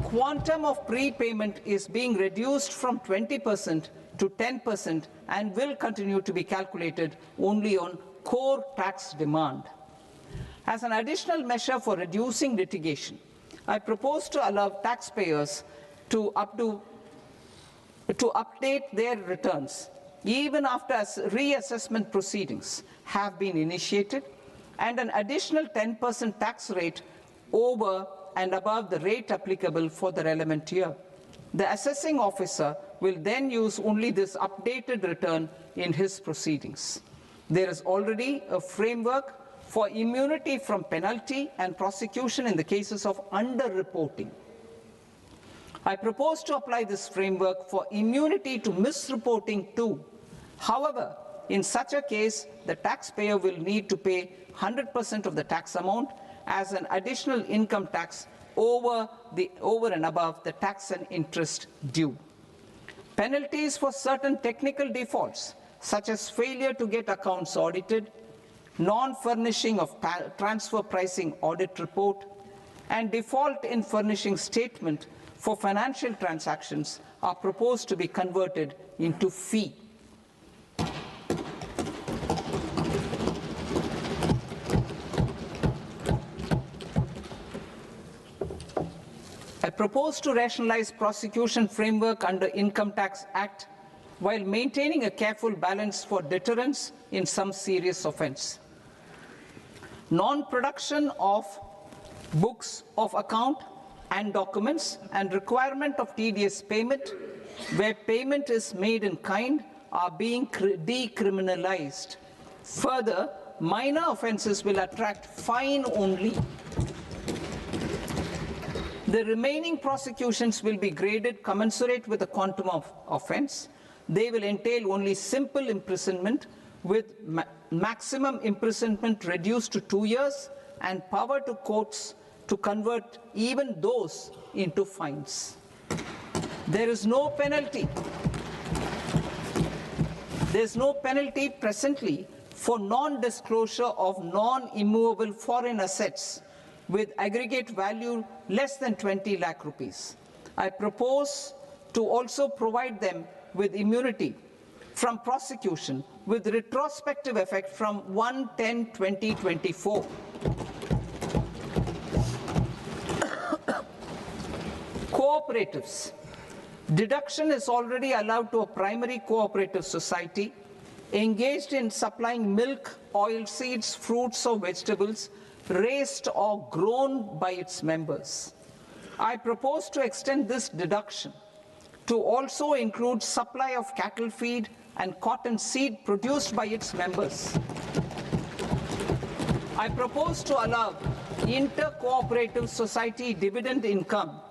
quantum of prepayment is being reduced from 20% to 10% and will continue to be calculated only on core tax demand. As an additional measure for reducing litigation, I propose to allow taxpayers to update their returns even after reassessment proceedings have been initiated, and an additional 10% tax rate over and above the rate applicable for the relevant year. The assessing officer will then use only this updated return in his proceedings. There is already a framework for immunity from penalty and prosecution in the cases of underreporting. I propose to apply this framework for immunity to misreporting too. However, in such a case, the taxpayer will need to pay 100% of the tax amount as an additional income tax over and above the tax and interest due. Penalties for certain technical defaults, such as failure to get accounts audited, non-furnishing of transfer pricing audit report, and default in furnishing statement for financial transactions, are proposed to be converted into fee. I propose to rationalize prosecution framework under Income Tax Act while maintaining a careful balance for deterrence in some serious offence. Non-production of books of account and documents and requirement of TDS payment where payment is made in kind are being decriminalized. Further, minor offences will attract fine only. The remaining prosecutions will be graded commensurate with the quantum of offence. They will entail only simple imprisonment with maximum imprisonment reduced to 2 years and power to courts to convert even those into fines. There is no penalty. There is no penalty presently for non-disclosure of non-immovable foreign assets with aggregate value less than 20 lakh rupees. I propose to also provide them with immunity from prosecution with retrospective effect from 1/10/2024. Cooperatives. Deduction is already allowed to a primary cooperative society engaged in supplying milk, oilseeds, fruits or vegetables raised or grown by its members. I propose to extend this deduction to also include supply of cattle feed and cotton seed produced by its members. I propose to allow inter-cooperative society dividend income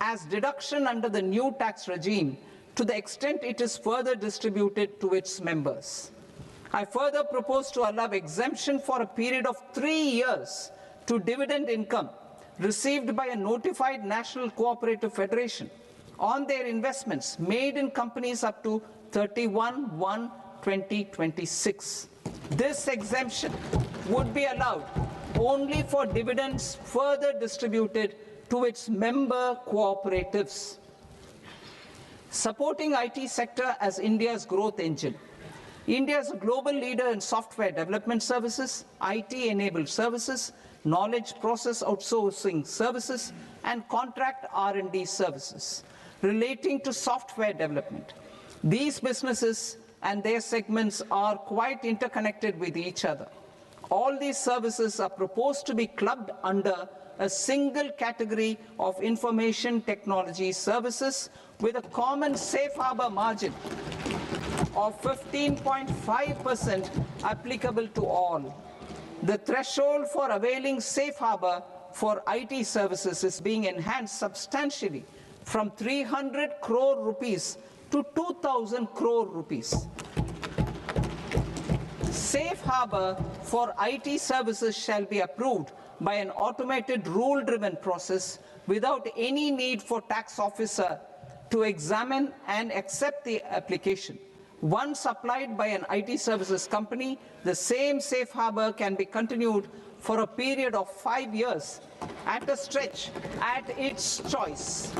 as deduction under the new tax regime to the extent it is further distributed to its members. I further propose to allow exemption for a period of 3 years to dividend income received by a notified national cooperative federation on their investments made in companies up to 31/1/2026. This exemption would be allowed only for dividends further distributed to its member cooperatives. Supporting IT sector as India's growth engine. India is a global leader in software development services, IT-enabled services, knowledge process outsourcing services, and contract R&D services relating to software development. These businesses and their segments are quite interconnected with each other. All these services are proposed to be clubbed under a single category of information technology services with a common safe harbor margin of 15.5% applicable to all. The threshold for availing safe harbor for IT services is being enhanced substantially from 300 crore rupees to 2,000 crore rupees. Safe harbor for IT services shall be approved by an automated rule-driven process without any need for tax officer to examine and accept the application. Once applied by an IT services company, the same safe harbor can be continued for a period of 5 years at a stretch at its choice.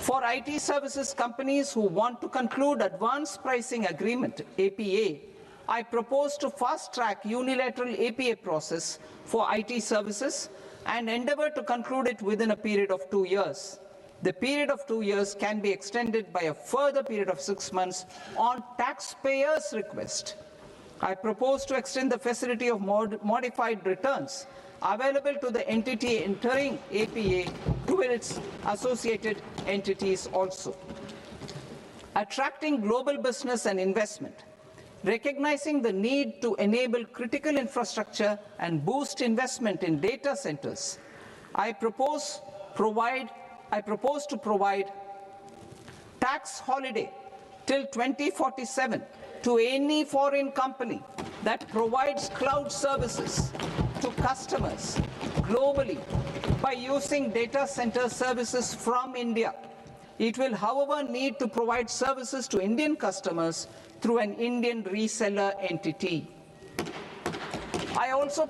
For IT services companies who want to conclude advanced pricing agreement, APA, I propose to fast-track unilateral APA process for IT services and endeavor to conclude it within a period of 2 years. The period of 2 years can be extended by a further period of 6 months on taxpayers' request. I propose to extend the facility of modified returns available to the entity entering APA to its associated entities also. Attracting global business and investment. Recognizing the need to enable critical infrastructure and boost investment in data centers, I propose to provide tax holiday till 2047 to any foreign company that provides cloud services to customers globally by using data center services from India. It will, however, need to provide services to Indian customers through an Indian reseller entity. I also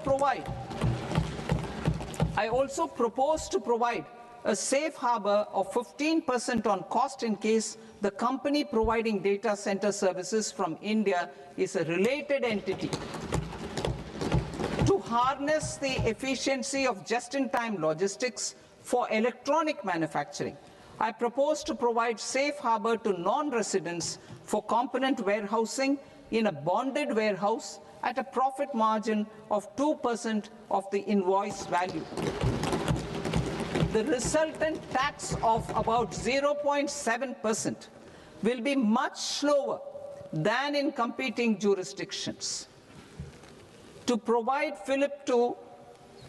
propose to provide a safe harbor of 15% on cost in case the company providing data center services from India is a related entity. To harness the efficiency of just-in-time logistics for electronic manufacturing, I propose to provide safe harbor to non-residents for component warehousing in a bonded warehouse at a profit margin of 2% of the invoice value. The resultant tax of about 0.7% will be much lower than in competing jurisdictions. To provide fillip to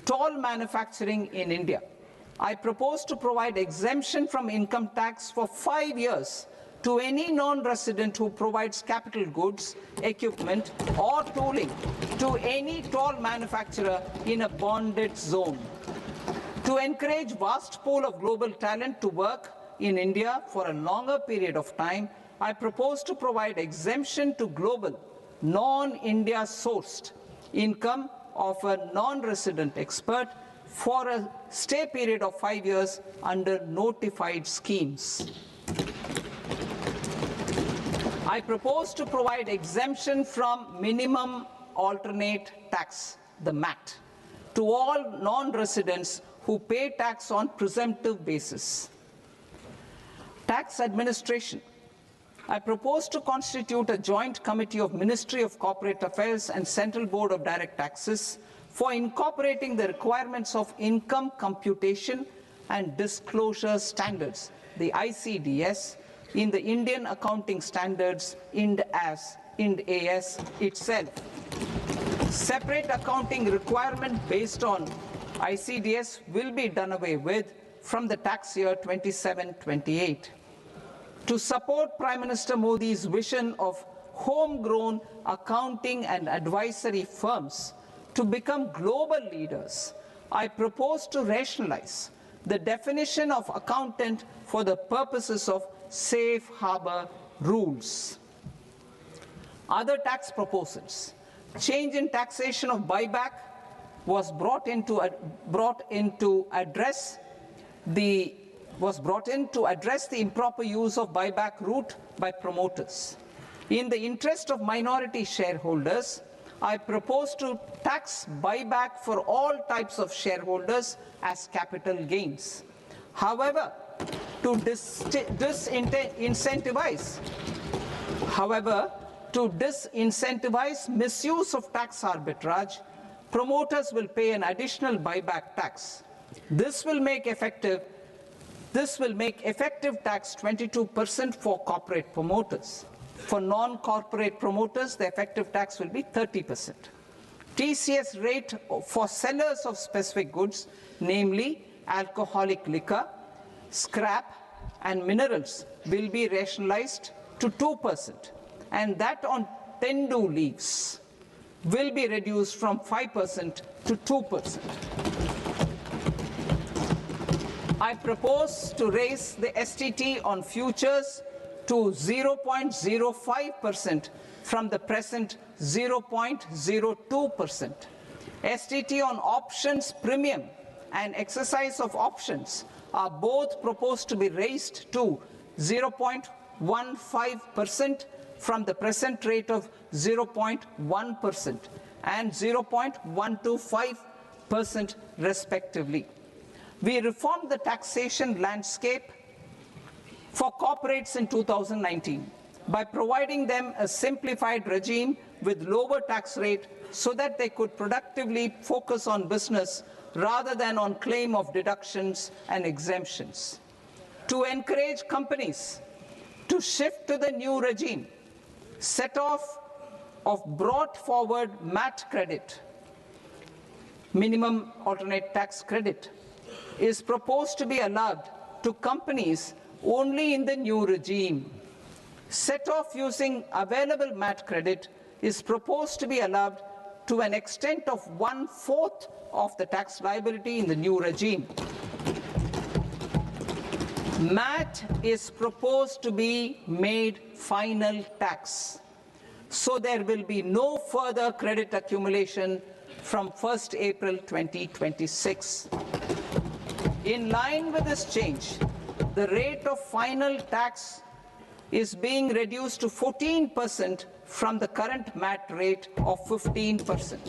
toll manufacturing in India, I propose to provide exemption from income tax for 5 years to any non-resident who provides capital goods, equipment, or tooling to any toll manufacturer in a bonded zone. To encourage vast pool of global talent to work in India for a longer period of time, I propose to provide exemption to global, non-India sourced income of a non-resident expert for a stay period of 5 years under notified schemes. I propose to provide exemption from minimum alternate tax, the MAT, to all non-residents who pay tax on presumptive basis. Tax administration. I propose to constitute a joint committee of Ministry of Corporate Affairs and Central Board of Direct Taxes for incorporating the requirements of income computation and disclosure standards, the ICDS, in the Indian Accounting Standards, IND AS itself. Separate accounting requirement based on ICDS will be done away with from the tax year 27-28. To support Prime Minister Modi's vision of homegrown accounting and advisory firms to become global leaders, I propose to rationalize the definition of accountant for the purposes of safe harbor rules. Other tax proposals. Change in taxation of buyback was brought in to address the improper use of buyback route by promoters. In the interest of minority shareholders, I propose to tax buyback for all types of shareholders as capital gains. However, to disincentivize misuse of tax arbitrage, promoters will pay an additional buyback tax. This will make effective tax 22% for corporate promoters. For non-corporate promoters, the effective tax will be 30%. TCS rate for sellers of specific goods, namely alcoholic liquor, scrap, and minerals, will be rationalized to 2%, and that on tendu leaves will be reduced from 5% to 2%. I propose to raise the STT on futures to 0.05% from the present 0.02%. STT on options premium and exercise of options are both proposed to be raised to 0.15% from the present rate of 0.1% and 0.125% respectively. We reformed the taxation landscape for corporates in 2019 by providing them a simplified regime with lower tax rate so that they could productively focus on business rather than on claim of deductions and exemptions. To encourage companies to shift to the new regime, set off of brought forward MAT credit, minimum alternate tax credit, is proposed to be allowed to companies only in the new regime. Set off using available MAT credit is proposed to be allowed to an extent of 1/4 of the tax liability in the new regime. MAT is proposed to be made final tax, so there will be no further credit accumulation from 1st April 2026. In line with this change, the rate of final tax is being reduced to 14% from the current MAT rate of 15%.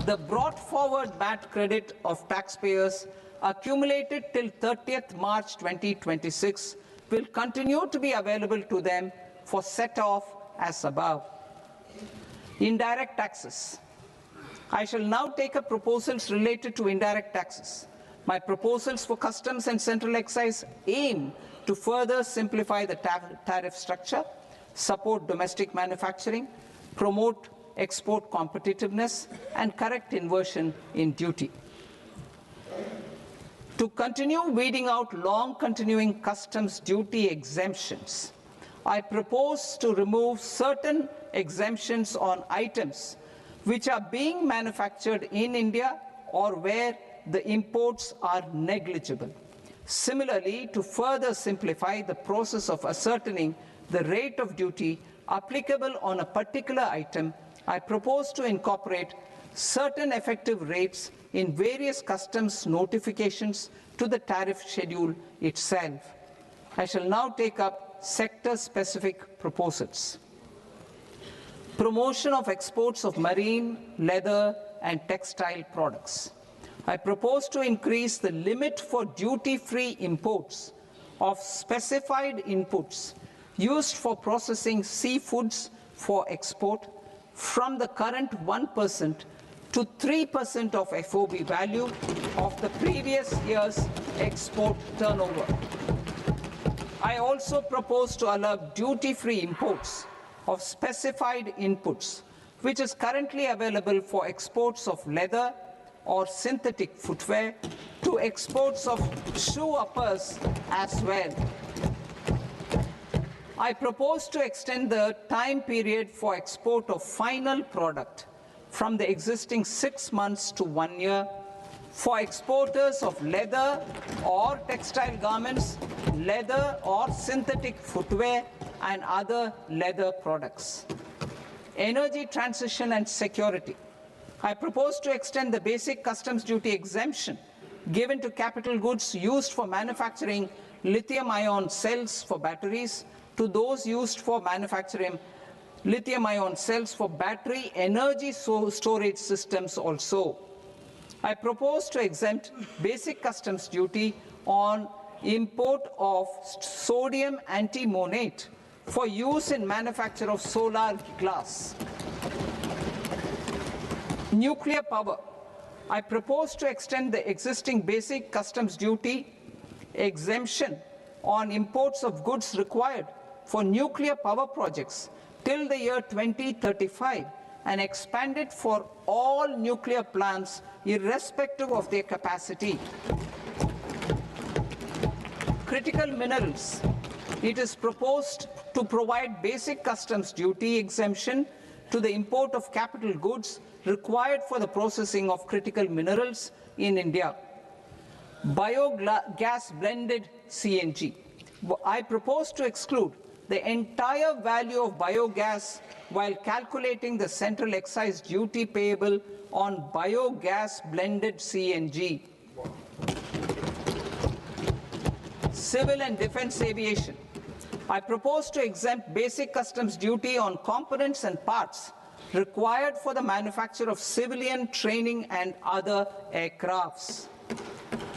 The brought forward MAT credit of taxpayers accumulated till 30th March 2026 will continue to be available to them for set-off as above. Indirect taxes. I shall now take up proposals related to indirect taxes. My proposals for customs and central excise aim to further simplify the tariff structure, support domestic manufacturing, promote export competitiveness, and correct inversion in duty. To continue weeding out long continuing customs duty exemptions, I propose to remove certain exemptions on items which are being manufactured in India or where the imports are negligible. Similarly, to further simplify the process of ascertaining the rate of duty applicable on a particular item, I propose to incorporate certain effective rates in various customs notifications to the tariff schedule itself. I shall now take up sector-specific proposals. Promotion of exports of marine, leather, and textile products. I propose to increase the limit for duty-free imports of specified inputs used for processing seafoods for export from the current 1% to 3% of FOB value of the previous year's export turnover. I also propose to allow duty-free imports of specified inputs, which is currently available for exports of leather or synthetic footwear, to exports of shoe uppers as well. I propose to extend the time period for export of final product from the existing 6 months to 1 year for exporters of leather or textile garments, leather or synthetic footwear, and other leather products. Energy transition and security. I propose to extend the basic customs duty exemption given to capital goods used for manufacturing lithium-ion cells for batteries to those used for manufacturing lithium-ion cells for battery energy storage systems also. I propose to exempt basic customs duty on import of sodium antimonate for use in manufacture of solar glass. Nuclear power. I propose to extend the existing basic customs duty exemption on imports of goods required for nuclear power projects till the year 2035 and expand it for all nuclear plants irrespective of their capacity. Critical minerals. It is proposed to provide basic customs duty exemption to the import of capital goods required for the processing of critical minerals in India. Biogas blended CNG. I propose to exclude the entire value of biogas while calculating the central excise duty payable on biogas blended CNG. Civil and defense aviation. I propose to exempt basic customs duty on components and parts required for the manufacture of civilian training and other aircrafts.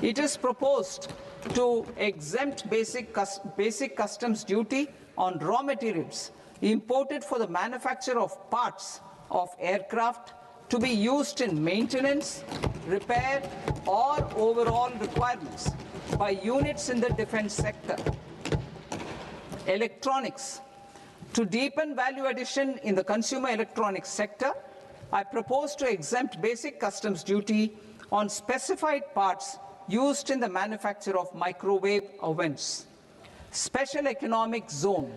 It is proposed to exempt basic customs duty on raw materials imported for the manufacture of parts of aircraft to be used in maintenance, repair, or overall requirements by units in the defense sector. Electronics. To deepen value addition in the consumer electronics sector, I propose to exempt basic customs duty on specified parts used in the manufacture of microwave ovens. Special economic zone.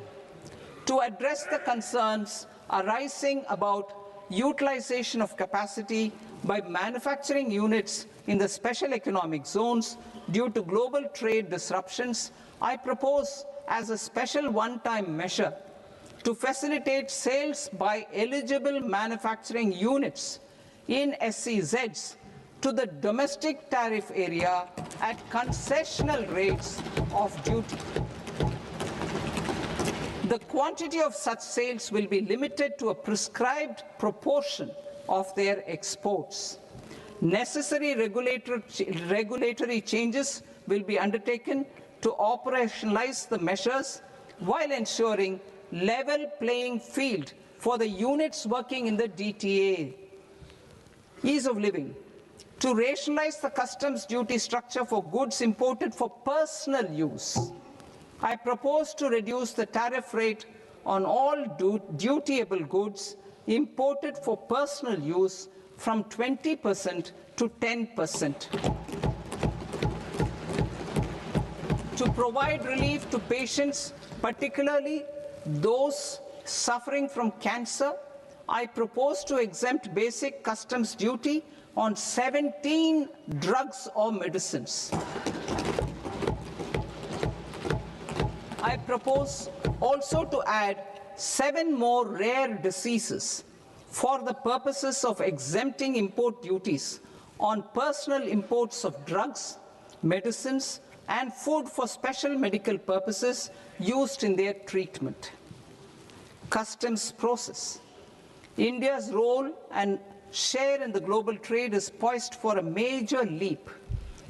To address the concerns arising about utilization of capacity by manufacturing units in the special economic zones due to global trade disruptions, I propose as a special one-time measure to facilitate sales by eligible manufacturing units in SEZs to the domestic tariff area at concessional rates of duty. The quantity of such sales will be limited to a prescribed proportion of their exports. Necessary regulatory changes will be undertaken to operationalize the measures while ensuring level playing field for the units working in the DTA. Ease of living. To rationalize the customs duty structure for goods imported for personal use, I propose to reduce the tariff rate on all dutiable goods imported for personal use from 20% to 10%. To provide relief to patients, particularly those suffering from cancer, I propose to exempt basic customs duty on 17 drugs or medicines. I propose also to add 7 more rare diseases for the purposes of exempting import duties on personal imports of drugs, medicines, and food for special medical purposes used in their treatment. Customs process. India's role and share in the global trade is poised for a major leap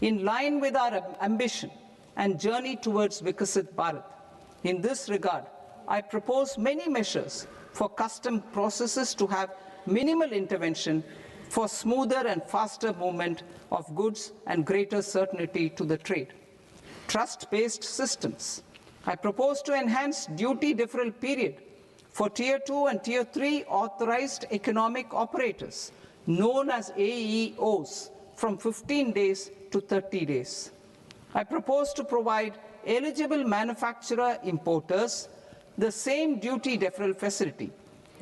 in line with our ambition and journey towards Vikasit Bharat. In this regard, I propose many measures for custom processes to have minimal intervention for smoother and faster movement of goods and greater certainty to the trade. Trust-based systems. I propose to enhance duty deferral period for Tier 2 and Tier 3 authorized economic operators, known as AEOs, from 15 days to 30 days. I propose to provide eligible manufacturer importers the same duty deferral facility.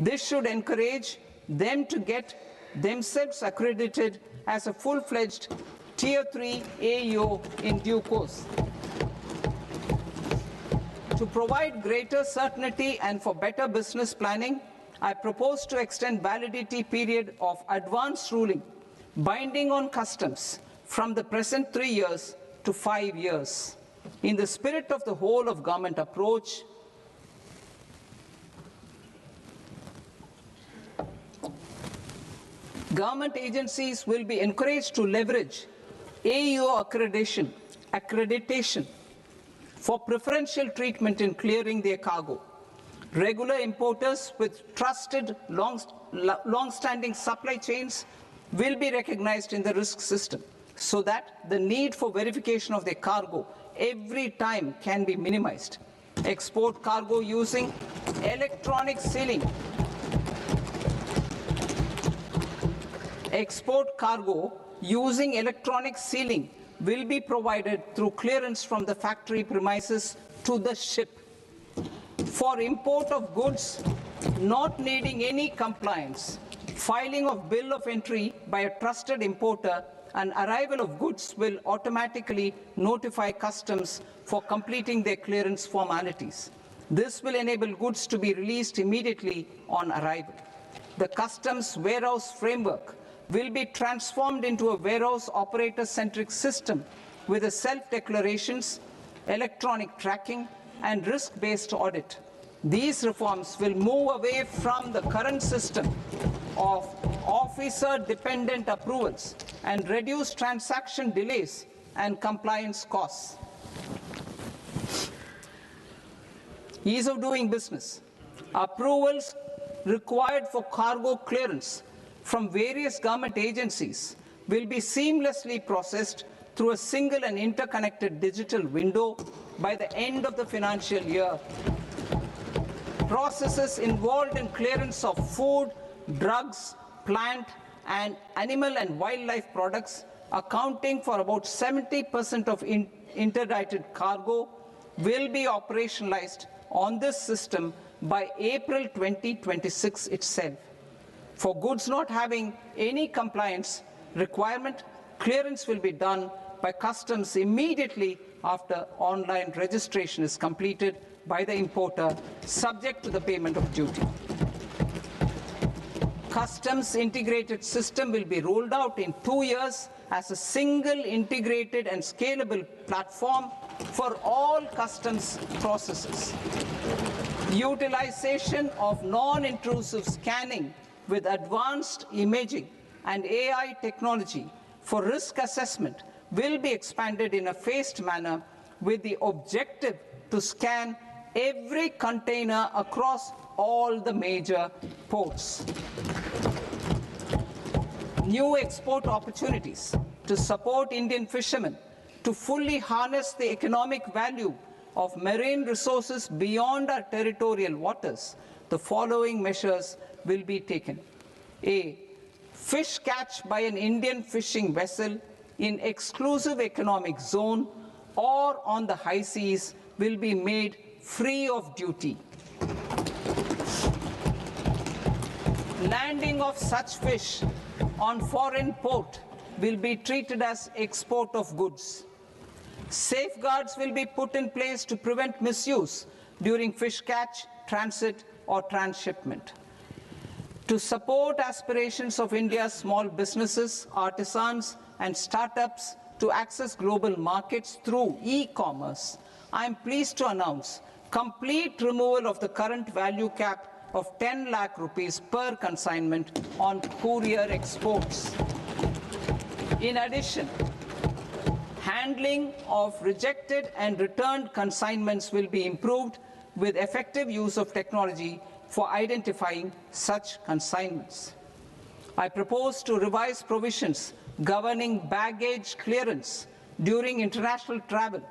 This should encourage them to get themselves accredited as a full-fledged Tier 3 AEO in due course. To provide greater certainty and for better business planning, I propose to extend validity period of advance ruling binding on customs from the present 3 years to 5 years. In the spirit of the whole of government approach, government agencies will be encouraged to leverage AEO accreditation for preferential treatment in clearing their cargo. Regular importers with trusted long-standing supply chains will be recognized in the risk system so that the need for verification of their cargo every time can be minimized. Export cargo using electronic sealing. Export cargo using electronic sealing will be provided through clearance from the factory premises to the ship. For import of goods not needing any compliance, filing of bill of entry by a trusted importer and arrival of goods will automatically notify customs for completing their clearance formalities. This will enable goods to be released immediately on arrival. The customs warehouse framework will be transformed into a warehouse operator-centric system with a self-declarations, electronic tracking, and risk-based audit. These reforms will move away from the current system of officer-dependent approvals and reduce transaction delays and compliance costs. Ease of doing business. Approvals required for cargo clearance from various government agencies will be seamlessly processed through a single and interconnected digital window by the end of the financial year. Processes involved in clearance of food, drugs, plant, and animal and wildlife products, accounting for about 70% of interdicted cargo, will be operationalized on this system by April 2026 itself. For goods not having any compliance requirement, clearance will be done by customs immediately after online registration is completed by the importer, subject to the payment of duty. Customs integrated system will be rolled out in 2 years as a single integrated and scalable platform for all customs processes. Utilization of non-intrusive scanning with advanced imaging and AI technology for risk assessment will be expanded in a phased manner with the objective to scan every container across all the major ports. New export opportunities to support Indian fishermen to fully harness the economic value of marine resources beyond our territorial waters. The following measures will be taken. A. Fish catch by an Indian fishing vessel in exclusive economic zone or on the high seas will be made free of duty. Landing of such fish on foreign port will be treated as export of goods. Safeguards will be put in place to prevent misuse during fish catch, transit, or transshipment. To support aspirations of India's small businesses, artisans, and startups to access global markets through e-commerce, I am pleased to announce complete removal of the current value cap of 10 lakh rupees per consignment on courier exports. In addition, handling of rejected and returned consignments will be improved with effective use of technology for identifying such consignments. I propose to revise provisions governing baggage clearance during international travel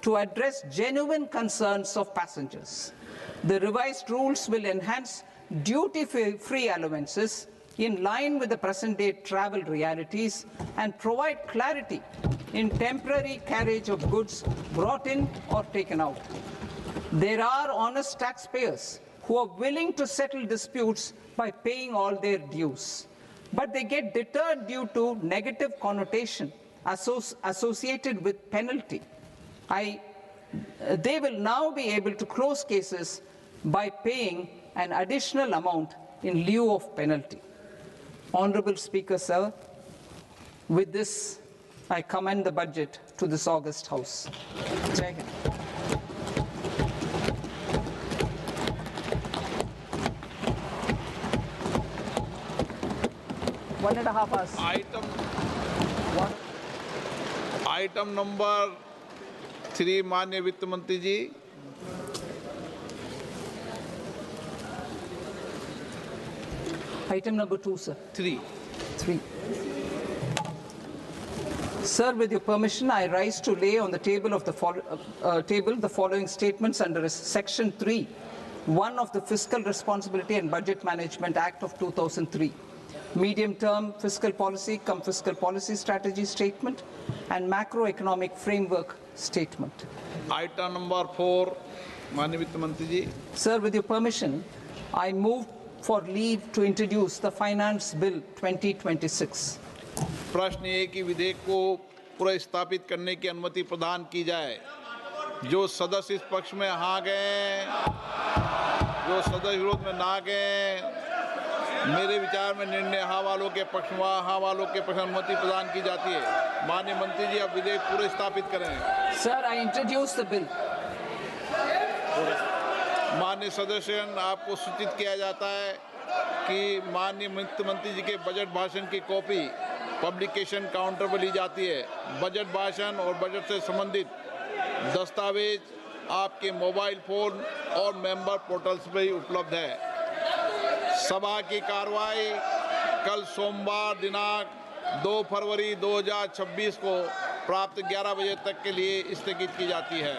to address genuine concerns of passengers. The revised rules will enhance duty-free allowances in line with the present-day travel realities and provide clarity in temporary carriage of goods brought in or taken out. There are honest taxpayers who are willing to settle disputes by paying all their dues, but they get deterred due to negative connotation associated with penalty. They will now be able to close cases by paying an additional amount in lieu of penalty. Honorable Speaker, sir, with this, I commend the budget to this august House. Jai Hind. One and a half hours. Item number 3 माननीय वित्त मंत्री जी। Item number 2, sir. 3. Sir, with your permission, I rise to lay on the table of the following statements under Section 3, 1 of the Fiscal Responsibility and Budget Management Act of 2003. Medium-term fiscal policy cum fiscal policy strategy statement and macroeconomic framework statement. Item number 4 माननीय वित्त मंत्री जी। Sir, with your permission, I move for leave to introduce the Finance Bill 2026. प्रश्न ये कि विधेयक को पुनर्स्थापित करने की अनुमति प्रदान की जाए। जो सदस्य इस पक्ष में हाँ गए, जो सदस्य विरोध में ना गए, मेरे विचार में निर्णय हाँ वालों के पक्ष में हाँ वालों के पक्ष में अनुमति प्रदान की जाती है। माननीय मंत्री जी, अब विधेयक पूरे स्थापित करें। Sir, I introduce the bill. माननीय सदस्यगण, आपको सूचित किया जाता है कि माननीय वित्त मंत्री जी के बजट भाषण की कॉपी पब्लिकेशन काउंटर पर ली जाती है। बजट भाषण और बजट से संबंधित दस्तावेज आपके मोबाइल फोन और मेंबर पोर्टल्स पर ही उपलब्ध है। सभा की कार्रवाई कल सोमवार दिनांक 2 फरवरी 2026 को प्राप्त 11 बजे तक के लिए स्थगित की जाती है।